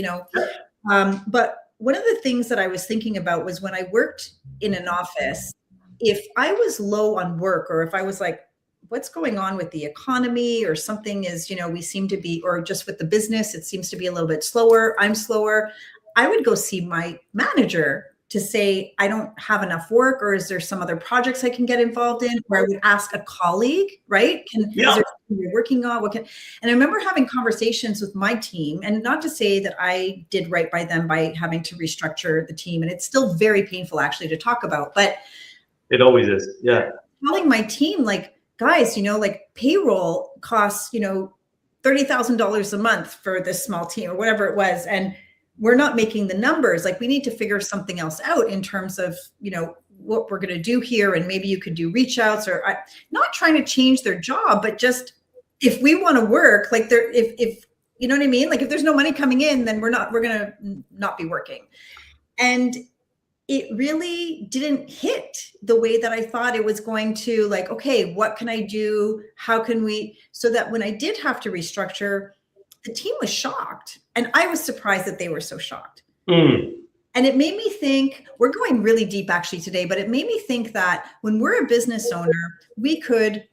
[SPEAKER 1] but one of the things that I was thinking about was when I worked in an office, if I was low on work, or if I was like, what's going on with the economy, or something is, we seem to be, or just with the business, it seems to be a little bit slower, I'm slower, I would go see my manager to say, I don't have enough work, or is there some other projects I can get involved in? Or I would ask a colleague, right? Is there something you're working on? And I remember having conversations with my team, and not to say that I did right by them by having to restructure the team. And it's still very painful actually to talk about, but
[SPEAKER 2] it always is. Yeah.
[SPEAKER 1] Telling my team, like, guys, like payroll costs, $30,000 a month for this small team or whatever it was. And we're not making the numbers. Like, we need to figure something else out in terms of, what we're going to do here. And maybe you could do reach outs, or not trying to change their job, but just if we want to work, like if you know what I mean? Like if there's no money coming in, then we're going to not be working. And it really didn't hit the way that I thought it was going to. Like, okay, what can I do? How can we, so that when I did have to restructure, the team was shocked. And I was surprised that they were so shocked. And it made me think, we're going really deep actually today, but it made me think that when we're a business owner, we could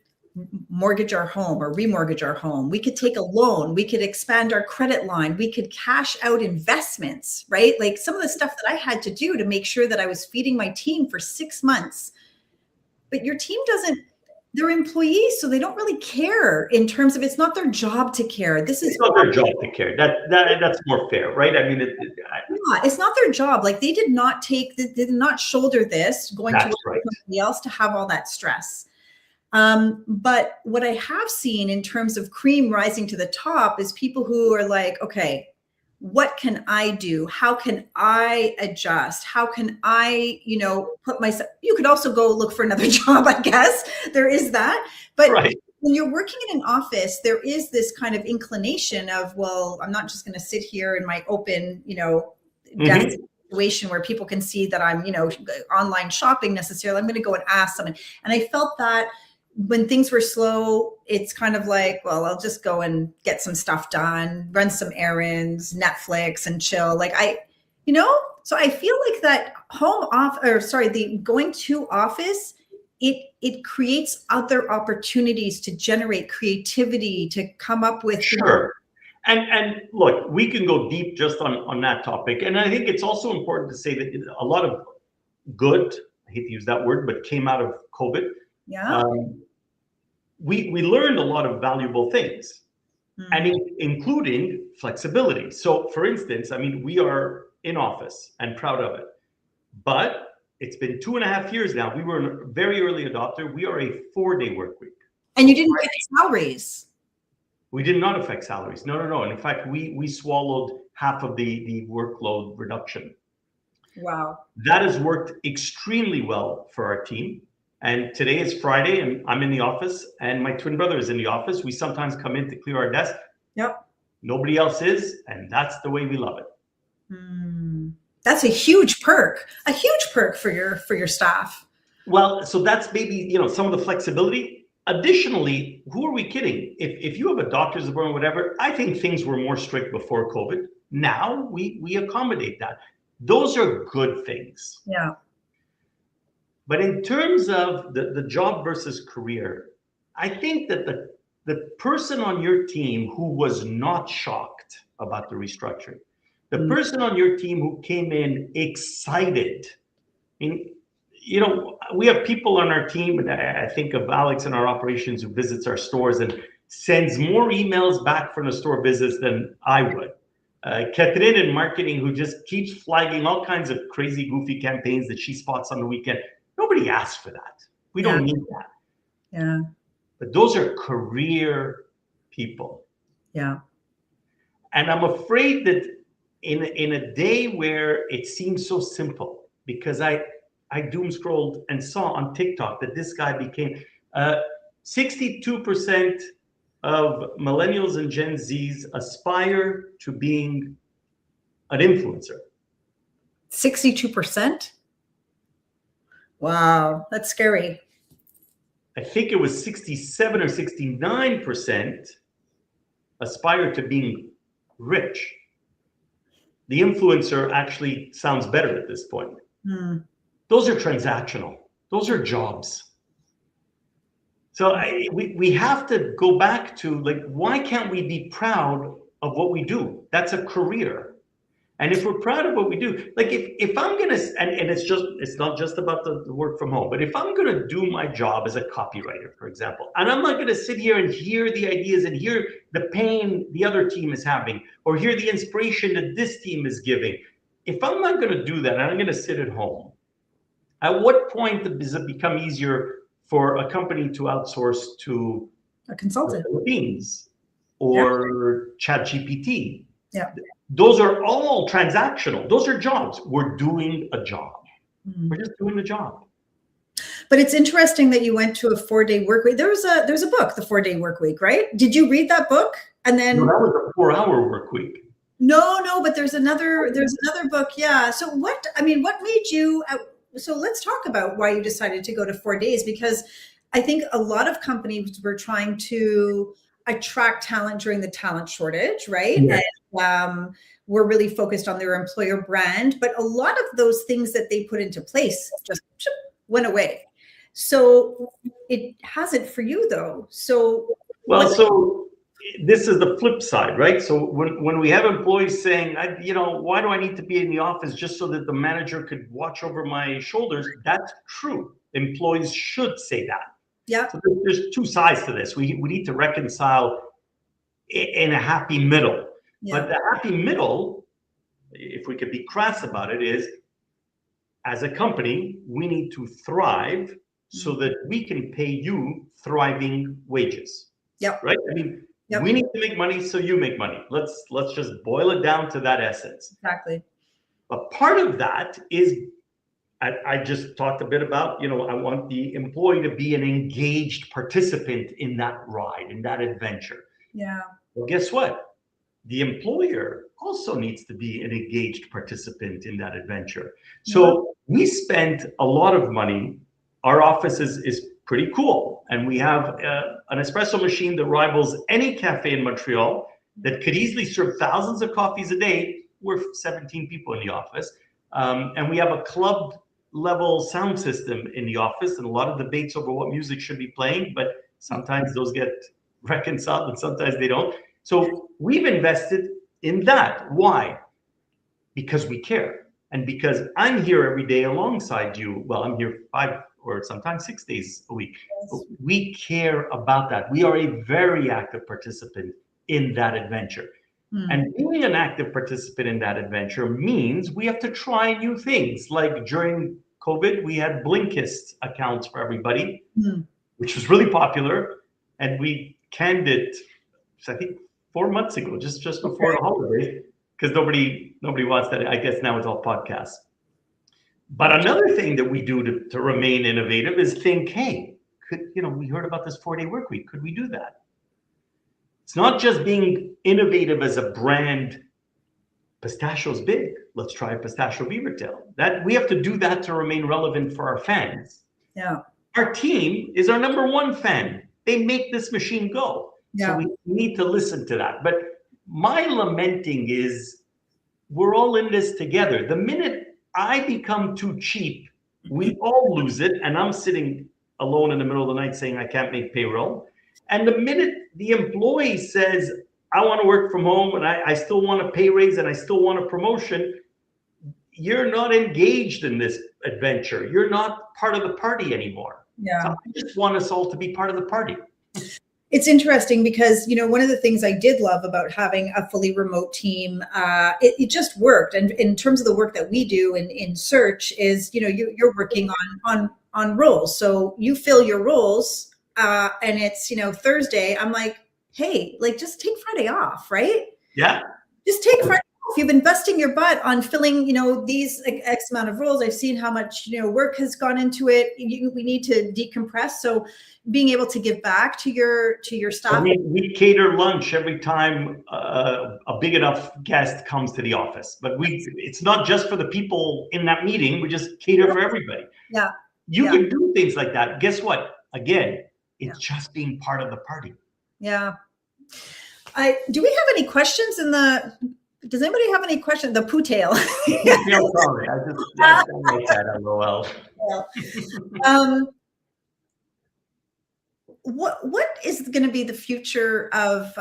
[SPEAKER 1] mortgage our home or remortgage our home. We could take a loan. We could expand our credit line. We could cash out investments, right? Like some of the stuff that I had to do to make sure that I was feeding my team for 6 months. But your team doesn't, they're employees, so they don't really care in terms of, it's not their job to care. It's
[SPEAKER 2] not their job to care. That's more fair, right? I mean,
[SPEAKER 1] it's not their job. Like they did not shoulder this going to work with somebody else to have all that stress. But what I have seen in terms of cream rising to the top is people who are like, okay, what can I do? How can I adjust? How can I, put myself, you could also go look for another job, I guess. There is that. But
[SPEAKER 2] Right.
[SPEAKER 1] when you're working in an office, there is this kind of inclination of, well, I'm not just going to sit here in my open, desk situation where people can see that I'm, online shopping necessarily. I'm going to go and ask someone. And I felt that when things were slow, it's kind of like, well, I'll just go and get some stuff done, run some errands, Netflix and chill. So I feel like that the going to office, it creates other opportunities to generate creativity, to come up with.
[SPEAKER 2] Sure. And look, we can go deep just on that topic. And I think it's also important to say that a lot of good, I hate to use that word, but came out of COVID.
[SPEAKER 1] Yeah.
[SPEAKER 2] We learned a lot of valuable things, and including flexibility. So for instance, I mean, we are in office and proud of it, but it's been 2.5 years now. We were a very early adopter. We are a 4-day work week.
[SPEAKER 1] And you didn't get a salary raise.
[SPEAKER 2] We did not affect salaries. No. And in fact, we swallowed half of the workload reduction.
[SPEAKER 1] Wow.
[SPEAKER 2] That has worked extremely well for our team. And today is Friday, and I'm in the office, and my twin brother is in the office. We sometimes come in to clear our desk.
[SPEAKER 1] Yep.
[SPEAKER 2] Nobody else is, and that's the way we love it.
[SPEAKER 1] That's a huge perk for your staff.
[SPEAKER 2] Well, so that's maybe, some of the flexibility. Additionally, who are we kidding? If you have a doctor's appointment, whatever, I think things were more strict before COVID. Now we accommodate that. Those are good things.
[SPEAKER 1] Yeah.
[SPEAKER 2] But in terms of the job versus career, I think that the person on your team who was not shocked about the restructuring, the person on your team who came in excited. I mean, we have people on our team, and I think of Alex in our operations who visits our stores and sends more emails back from the store visits than I would. Catherine in marketing, who just keeps flagging all kinds of crazy, goofy campaigns that she spots on the weekend. Nobody asked for that. We don't need that.
[SPEAKER 1] Yeah.
[SPEAKER 2] But those are career people.
[SPEAKER 1] Yeah.
[SPEAKER 2] And I'm afraid that in a day where it seems so simple, because I doom scrolled and saw on TikTok that this guy became 62% of millennials and Gen Zs aspire to being an influencer.
[SPEAKER 1] 62%? Wow, that's scary.
[SPEAKER 2] I think it was 67 or 69% aspire to being rich. The influencer actually sounds better at this point. Those are transactional. Those are jobs. So we have to go back to, why can't we be proud of what we do? That's a career. And if we're proud of what we do, if I'm going to, and it's not just about the work from home, but if I'm going to do my job as a copywriter, for example, and I'm not going to sit here and hear the ideas and hear the pain the other team is having, or hear the inspiration that this team is giving, if I'm not going to do that and I'm going to sit at home, at what point does it become easier for a company to outsource to
[SPEAKER 1] a consultant,
[SPEAKER 2] the Philippines or ChatGPT?
[SPEAKER 1] Yeah.
[SPEAKER 2] Those are all transactional. Those are jobs. We're doing a job. We're just doing the job.
[SPEAKER 1] But it's interesting that you went to a 4-day work week. There's a book, The 4-Day Work Week, right? Did you read that book? And then
[SPEAKER 2] no, that was a 4-hour work week.
[SPEAKER 1] No, but there's another book. Yeah. So what made you, so let's talk about why you decided to go to 4 days, because I think a lot of companies were trying to attract talent during the talent shortage, right?
[SPEAKER 2] Yeah.
[SPEAKER 1] And we're really focused on their employer brand, but a lot of those things that they put into place just went away. So it hasn't for you though. So
[SPEAKER 2] this is the flip side, right? So when we have employees saying, why do I need to be in the office just so that the manager could watch over my shoulders? That's true. Employees should say that.
[SPEAKER 1] Yeah.
[SPEAKER 2] So there's two sides to this. We need to reconcile in a happy middle. Yeah. But the happy middle, if we could be crass about it, is as a company, we need to thrive so that we can pay you thriving wages.
[SPEAKER 1] Yeah.
[SPEAKER 2] Right? I mean,
[SPEAKER 1] Yep.
[SPEAKER 2] We need to make money, so you make money. Let's just boil it down to that essence.
[SPEAKER 1] Exactly.
[SPEAKER 2] But part of that is, I just talked a bit about, I want the employee to be an engaged participant in that ride, in that adventure.
[SPEAKER 1] Yeah.
[SPEAKER 2] Well, guess what? The employer also needs to be an engaged participant in that adventure. So we spent a lot of money. Our office is pretty cool. And we have an espresso machine that rivals any cafe in Montreal that could easily serve thousands of coffees a day. We're 17 people in the office. And we have a club level sound system in the office, and a lot of debates over what music should be playing, but sometimes those get reconciled and sometimes they don't. So we've invested in that. Why? Because we care. And because I'm here every day alongside you. Well, I'm here 5 or sometimes 6 days a week. But we care about that. We are a very active participant in that adventure. And being an active participant in that adventure means we have to try new things. Like during COVID, we had Blinkist accounts for everybody, which was really popular. And we canned it, I think, 4 months ago, just before the holiday, because nobody wants that. I guess now it's all podcasts. But another thing that we do to remain innovative is think, hey, we heard about this 4-day work week. Could we do that? It's not just being innovative as a brand. Pistachio's big. Let's try a pistachio beavertail. That we have to do that to remain relevant for our fans.
[SPEAKER 1] Yeah.
[SPEAKER 2] Our team is our number one fan. They make this machine go.
[SPEAKER 1] Yeah.
[SPEAKER 2] So we need to listen to that. But my lamenting is we're all in this together. The minute I become too cheap, we all lose it. And I'm sitting alone in the middle of the night saying I can't make payroll. And the minute the employee says, I want to work from home and I still want a pay raise and I still want a promotion, you're not engaged in this adventure. You're not part of the party anymore.
[SPEAKER 1] Yeah.
[SPEAKER 2] So I just want us all to be part of the party.
[SPEAKER 1] It's interesting because, one of the things I did love about having a fully remote team, it just worked. And in terms of the work that we do in search is, you're working on roles. So you fill your roles and it's, Thursday. I'm like, hey, just take Friday off, right?
[SPEAKER 2] Yeah.
[SPEAKER 1] Just take Friday off. You've been busting your butt on filling, these X amount of roles. I've seen how much, work has gone into it. We need to decompress. So being able to give back to your staff.
[SPEAKER 2] We cater lunch every time a big enough guest comes to the office. But it's not just for the people in that meeting. We just cater for everybody.
[SPEAKER 1] Yeah.
[SPEAKER 2] You can do things like that. Guess what? Again, it's just being part of the party.
[SPEAKER 1] Yeah. Do we have any questions does anybody have any questions? The poo tail.
[SPEAKER 2] No, sorry. I don't like that, LOL.
[SPEAKER 1] What is going to be the future of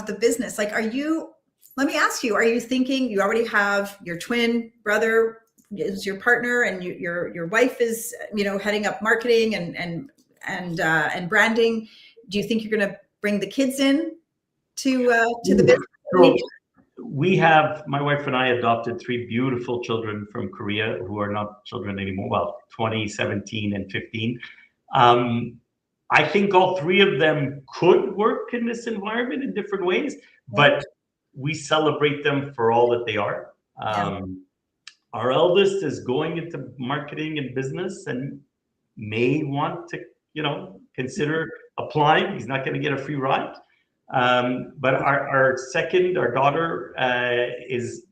[SPEAKER 1] the business? Let me ask you, are you thinking you already have your twin brother is your partner and your wife is, heading up marketing and branding? Do you think you're going to bring the kids in to the business?
[SPEAKER 2] So my wife and I adopted 3 beautiful children from Korea who are not children anymore. Well, 20, 17, and 15. I think all 3 of them could work in this environment in different ways, but we celebrate them for all that they are. Our eldest is going into marketing and business and may want to, consider applying. He's not going to get a free ride. But our daughter is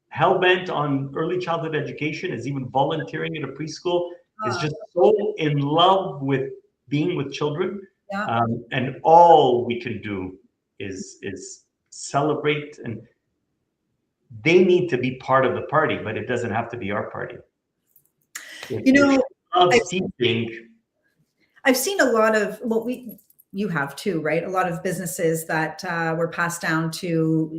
[SPEAKER 2] hell-bent on early childhood education, is even volunteering at a preschool, is just so in love with being with children. And all we can do is celebrate, and they need to be part of the party, but it doesn't have to be our party.
[SPEAKER 1] I've seen a lot of you have too, right? A lot of businesses that were passed down to,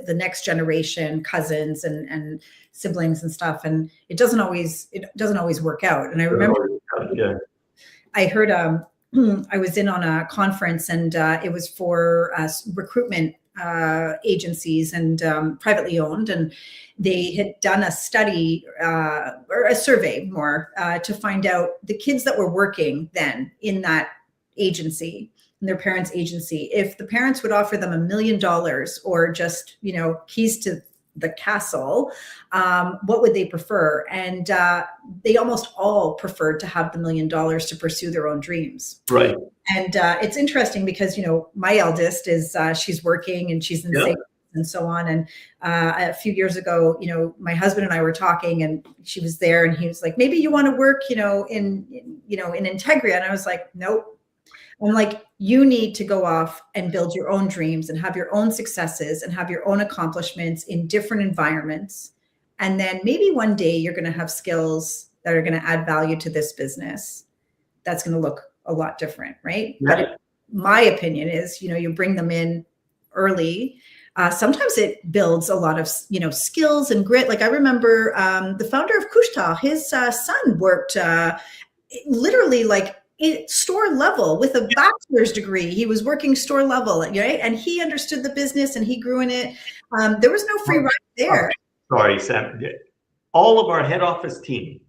[SPEAKER 1] the next generation, cousins and siblings and stuff. And it doesn't always work out. And I remember I heard, I was in on a conference and it was for recruitment agencies and privately owned. And they had done a study or a survey more to find out the kids that were working then in that agency, in their parents' agency. If the parents would offer them $1 million or just, keys to the castle, what would they prefer? And they almost all preferred to have the $1 million to pursue their own dreams.
[SPEAKER 2] Right.
[SPEAKER 1] And it's interesting because, my eldest is, she's working and she's in
[SPEAKER 2] Yeah.
[SPEAKER 1] sales and so on. And a few years ago, my husband and I were talking and she was there and he was like, maybe you want to work, in Integria. And I was like, nope. I'm like, you need to go off and build your own dreams and have your own successes and have your own accomplishments in different environments. And then maybe one day you're going to have skills that are going to add value to this business. That's going to look a lot different, right?
[SPEAKER 2] Yeah.
[SPEAKER 1] But my opinion is, you bring them in early. Sometimes it builds a lot of, skills and grit. Like I remember the founder of Couche-Tard, his son worked literally like store level with a bachelor's degree. He was working store level, right? And he understood the business and he grew in it. There was no free ride there.
[SPEAKER 2] Sorry, Sam. All of our head office team,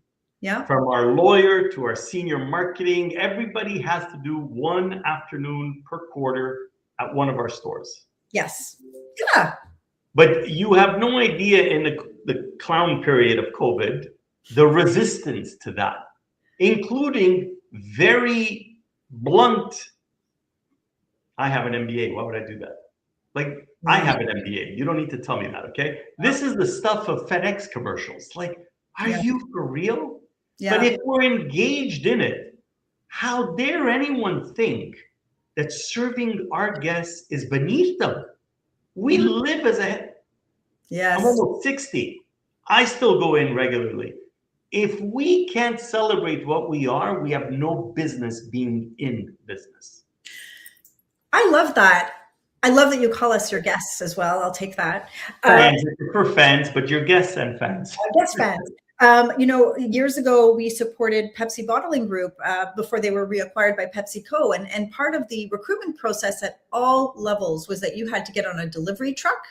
[SPEAKER 2] from our lawyer to our senior marketing, everybody has to do one afternoon per quarter at one of our stores.
[SPEAKER 1] Yes. Yeah.
[SPEAKER 2] But you have no idea in the clown period of COVID, the resistance to that, including very blunt, I have an MBA. Why would I do that? Like, I have an MBA. You don't need to tell me that, okay? This is the stuff of FedEx commercials. Like, are you for real? Yeah. But if we're engaged in it, how dare anyone think that serving our guests is beneath them? We live as a...
[SPEAKER 1] Yes.
[SPEAKER 2] I'm almost 60. I still go in regularly. If we can't celebrate what we are, we have no business being in business.
[SPEAKER 1] I love that. I love that you call us your guests as well. I'll take that.
[SPEAKER 2] Fans, for fans, but your guests and fans.
[SPEAKER 1] Guest fans. Years ago, we supported Pepsi Bottling Group before they were reacquired by PepsiCo. And part of the recruitment process at all levels was that you had to get on a delivery truck.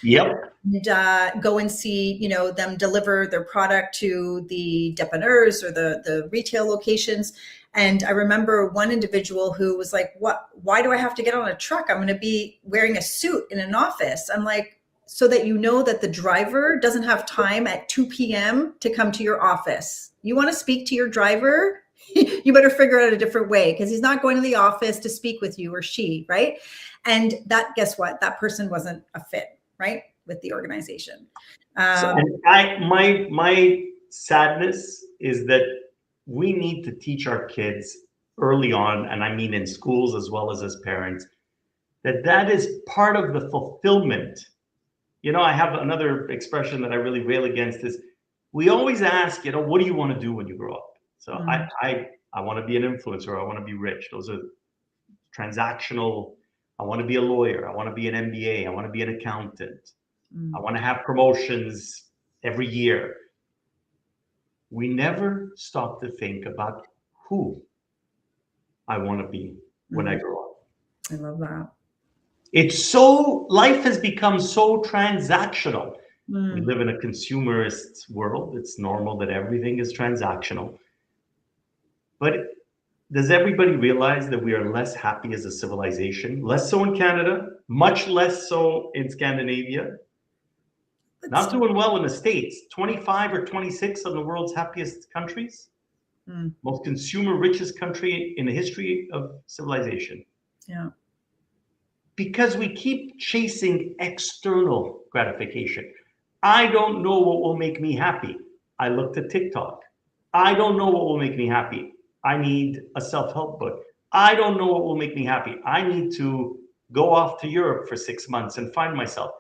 [SPEAKER 2] Yep.
[SPEAKER 1] And go and see, them deliver their product to the dépanneurs or the retail locations. And I remember one individual who was like, why do I have to get on a truck? I'm going to be wearing a suit in an office. I'm like, so that that the driver doesn't have time at 2 p.m. to come to your office. You want to speak to your driver? You better figure out a different way because he's not going to the office to speak with you or she, right? And guess what? That person wasn't a fit, right, with the organization.
[SPEAKER 2] My sadness is that we need to teach our kids early on, and I mean in schools as well as parents, that is part of the fulfillment. I have another expression that I really rail against is we always ask, what do you want to do when you grow up? So I want to be an influencer. I want to be rich. Those are transactional. I want to be a lawyer. I want to be an MBA. I want to be an accountant. I want to have promotions every year. We never stop to think about who I want to be when I grow up.
[SPEAKER 1] I love that.
[SPEAKER 2] Life has become so transactional. We live in a consumerist world. It's normal that everything is transactional. But does everybody realize that we are less happy as a civilization? Less so in Canada, much less so in Scandinavia. Not doing well in the States. 25 or 26 of the world's happiest countries. Most consumer richest country in the history of civilization.
[SPEAKER 1] Yeah.
[SPEAKER 2] Because we keep chasing external gratification. I don't know what will make me happy. I looked at TikTok. I don't know what will make me happy. I need a self-help book. I don't know what will make me happy. I need to go off to Europe for 6 months and find myself.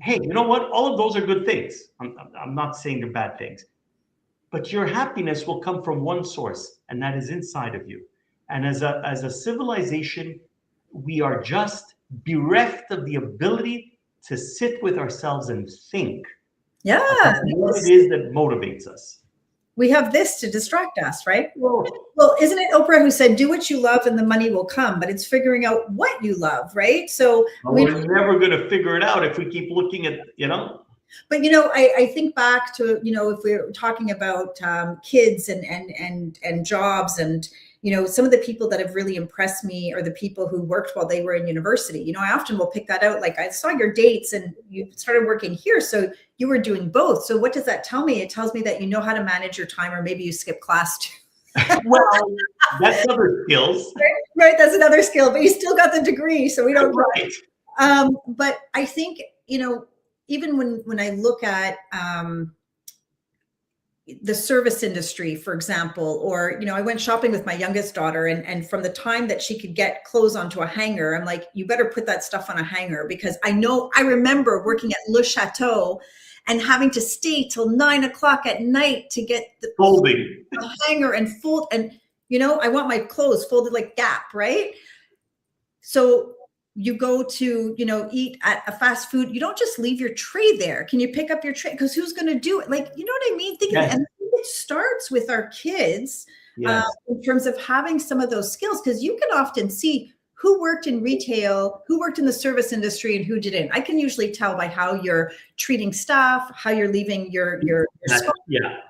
[SPEAKER 2] Hey, you know what? All of those are good things. I'm not saying they're bad things. But your happiness will come from one source, and that is inside of you. And as a civilization, we are just bereft of the ability to sit with ourselves and think.
[SPEAKER 1] Yeah.
[SPEAKER 2] What it is that motivates us.
[SPEAKER 1] We have this to distract us, right? Well, isn't it Oprah who said, do what you love and the money will come, but it's figuring out what you love, right? So
[SPEAKER 2] we're never going to figure it out if we keep looking at,
[SPEAKER 1] But, I think back to, if we're talking about kids and jobs and, some of the people that have really impressed me are the people who worked while they were in university. I often will pick that out. Like, I saw your dates and you started working here, so you were doing both. So what does that tell me? It tells me that you know how to manage your time, or maybe you skip class too.
[SPEAKER 2] Well, that's other skills.
[SPEAKER 1] Right, that's another skill, but you still got the degree, so we don't.
[SPEAKER 2] Right.
[SPEAKER 1] But I think, even when I look at the service industry, for example, or, I went shopping with my youngest daughter, and from the time that she could get clothes onto a hanger, I'm like, you better put that stuff on a hanger, because I remember working at Le Chateau and having to stay till 9 o'clock at night to get the
[SPEAKER 2] folding
[SPEAKER 1] hanger and fold. And, I want my clothes folded like Gap, right? So you go to, eat at a fast food, you don't just leave your tray there. Can you pick up your tray? Because who's going to do it? Like, you know what I mean?
[SPEAKER 2] Yes.
[SPEAKER 1] And it starts with our kids. Yes. In terms of having some of those skills, because you can often see who worked in retail, who worked in the service industry, and who didn't. I can usually tell by how you're treating staff, how you're leaving your spot.
[SPEAKER 2] Yeah.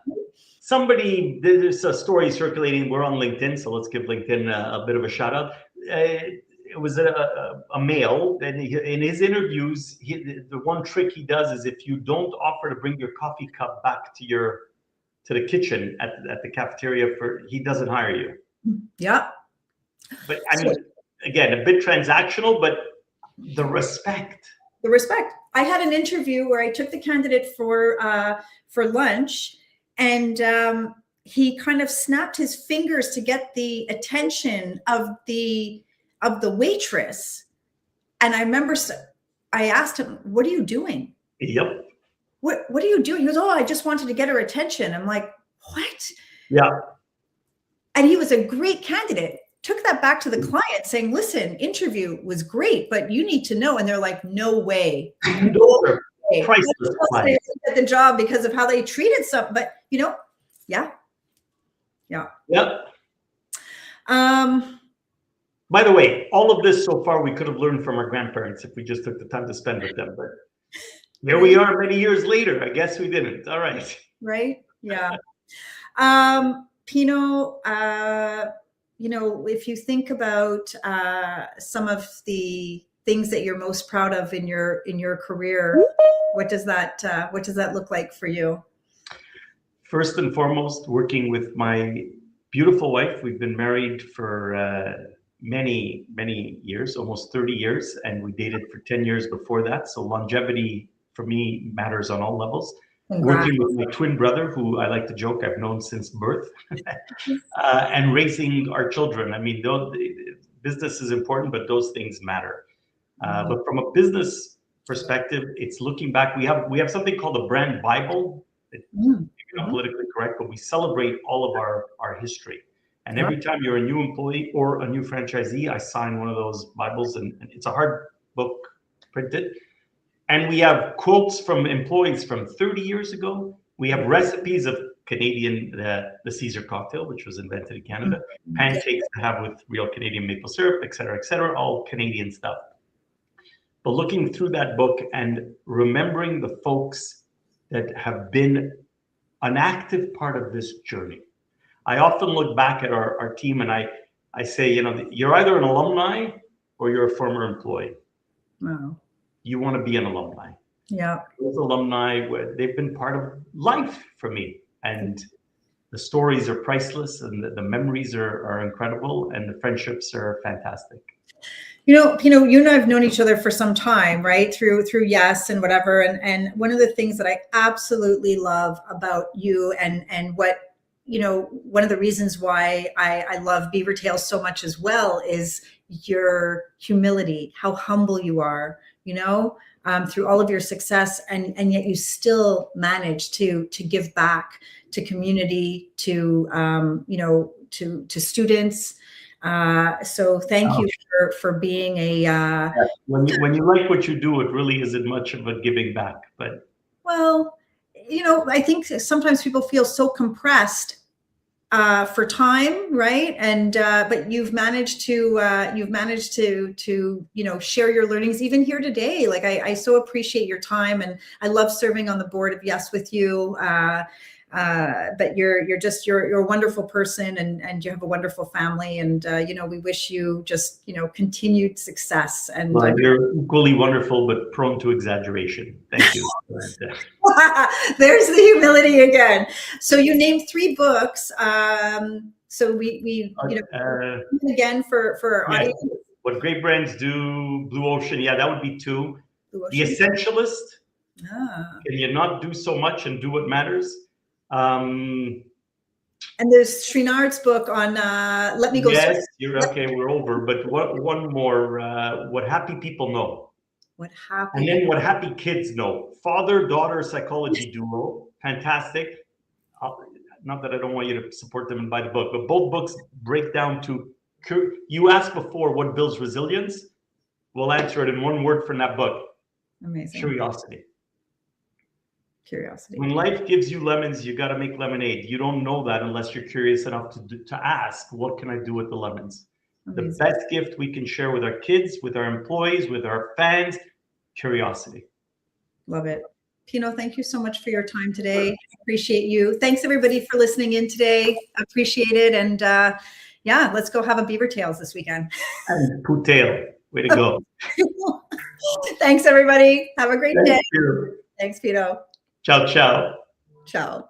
[SPEAKER 2] There's a story circulating. We're on LinkedIn, so let's give LinkedIn a bit of a shout out. It was a male, and in his interviews, the one trick he does is, if you don't offer to bring your coffee cup back to the kitchen at the cafeteria, he doesn't hire you.
[SPEAKER 1] Yeah.
[SPEAKER 2] But I mean, again, a bit transactional, but the respect.
[SPEAKER 1] I had an interview where I took the candidate for lunch, and he kind of snapped his fingers to get the attention of the waitress. And I remember I asked him, what are you doing?
[SPEAKER 2] Yep.
[SPEAKER 1] What are you doing? He goes, oh, I just wanted to get her attention. I'm like, what?
[SPEAKER 2] Yeah. And
[SPEAKER 1] he was a great candidate. Took that back to the client saying, listen, interview was great, but you need to know. And they're like, no way.
[SPEAKER 2] No way. Priceless.
[SPEAKER 1] They get the job because of how they treated some, but yeah.
[SPEAKER 2] Yep. By the way, all of this so far we could have learned from our grandparents if we just took the time to spend with them. But here we are many years later. I guess we didn't. All right.
[SPEAKER 1] Right. Yeah. Pino, if you think about some of the things that you're most proud of in your career, what does that look like for you?
[SPEAKER 2] First and foremost, working with my beautiful wife. We've been married for many, many years, almost 30 years, and we dated for 10 years before that. So longevity for me matters on all levels. Congrats. Working with my twin brother, who I like to joke I've known since birth, and raising our children. I mean, business is important, but those things matter. But from a business perspective, it's looking back. We have something called a brand Bible. It's not politically correct, but we celebrate all of our history. And every time you're a new employee or a new franchisee, I sign one of those Bibles, and it's a hard book printed. And we have quotes from employees from 30 years ago. We have recipes of Canadian, the Caesar cocktail, which was invented in Canada, pancakes to have with real Canadian maple syrup, et cetera, all Canadian stuff. But looking through that book and remembering the folks that have been an active part of this journey. I often look back at our team and I say, you're either an alumni or you're a former employee.
[SPEAKER 1] Wow.
[SPEAKER 2] You want to be an alumni.
[SPEAKER 1] Yeah.
[SPEAKER 2] Those alumni, they've been part of life for me. And the stories are priceless, and the memories are incredible, and the friendships are fantastic.
[SPEAKER 1] Pino, you and I have known each other for some time, right? Through Yes and whatever. And one of the things that I absolutely love about you and what, one of the reasons why I love BeaverTails so much as well is your humility, how humble you are, through all of your success, and yet you still manage to give back to community, to students. So thank you for being a.
[SPEAKER 2] When you like what you do, it really isn't much of a giving back, but.
[SPEAKER 1] Well, I think sometimes people feel so compressed for time, right? And but you've managed to share your learnings even here today. Like I so appreciate your time, and I love serving on the board of Yes with you. but you're a wonderful person, and you have a wonderful family, and we wish you just continued success. And
[SPEAKER 2] well, you're equally wonderful, but prone to exaggeration. Thank you.
[SPEAKER 1] There's the humility again. So you named 3 books. So we again for our audience.
[SPEAKER 2] What Great Brands Do, Blue Ocean. Yeah, that would be 2. The Essentialist. Can you not do so much and do what matters?
[SPEAKER 1] And there's Srinath's book on Let Me Go.
[SPEAKER 2] Yes, you're okay. We're over. But one more? What happy people know.
[SPEAKER 1] What happy.
[SPEAKER 2] And then what happy kids know. Father-daughter psychology duo. Fantastic. Not that I don't want you to support them and buy the book, but both books break down to. You asked before what builds resilience. We'll answer it in one word from that book.
[SPEAKER 1] Amazing.
[SPEAKER 2] Curiosity.
[SPEAKER 1] Curiosity.
[SPEAKER 2] When life gives you lemons, you got to make lemonade. You don't know that unless you're curious enough to ask, what can I do with the lemons? Amazing. The best gift we can share with our kids, with our employees, with our fans, curiosity.
[SPEAKER 1] Love it. Pino, thank you so much for your time today. Appreciate you. Thanks everybody for listening in today. Appreciate it. And yeah, let's go have a BeaverTails this weekend.
[SPEAKER 2] And Pootail. Way to go.
[SPEAKER 1] Thanks everybody. Have a great day.
[SPEAKER 2] You.
[SPEAKER 1] Thanks, Pino.
[SPEAKER 2] Ciao, ciao.
[SPEAKER 1] Ciao.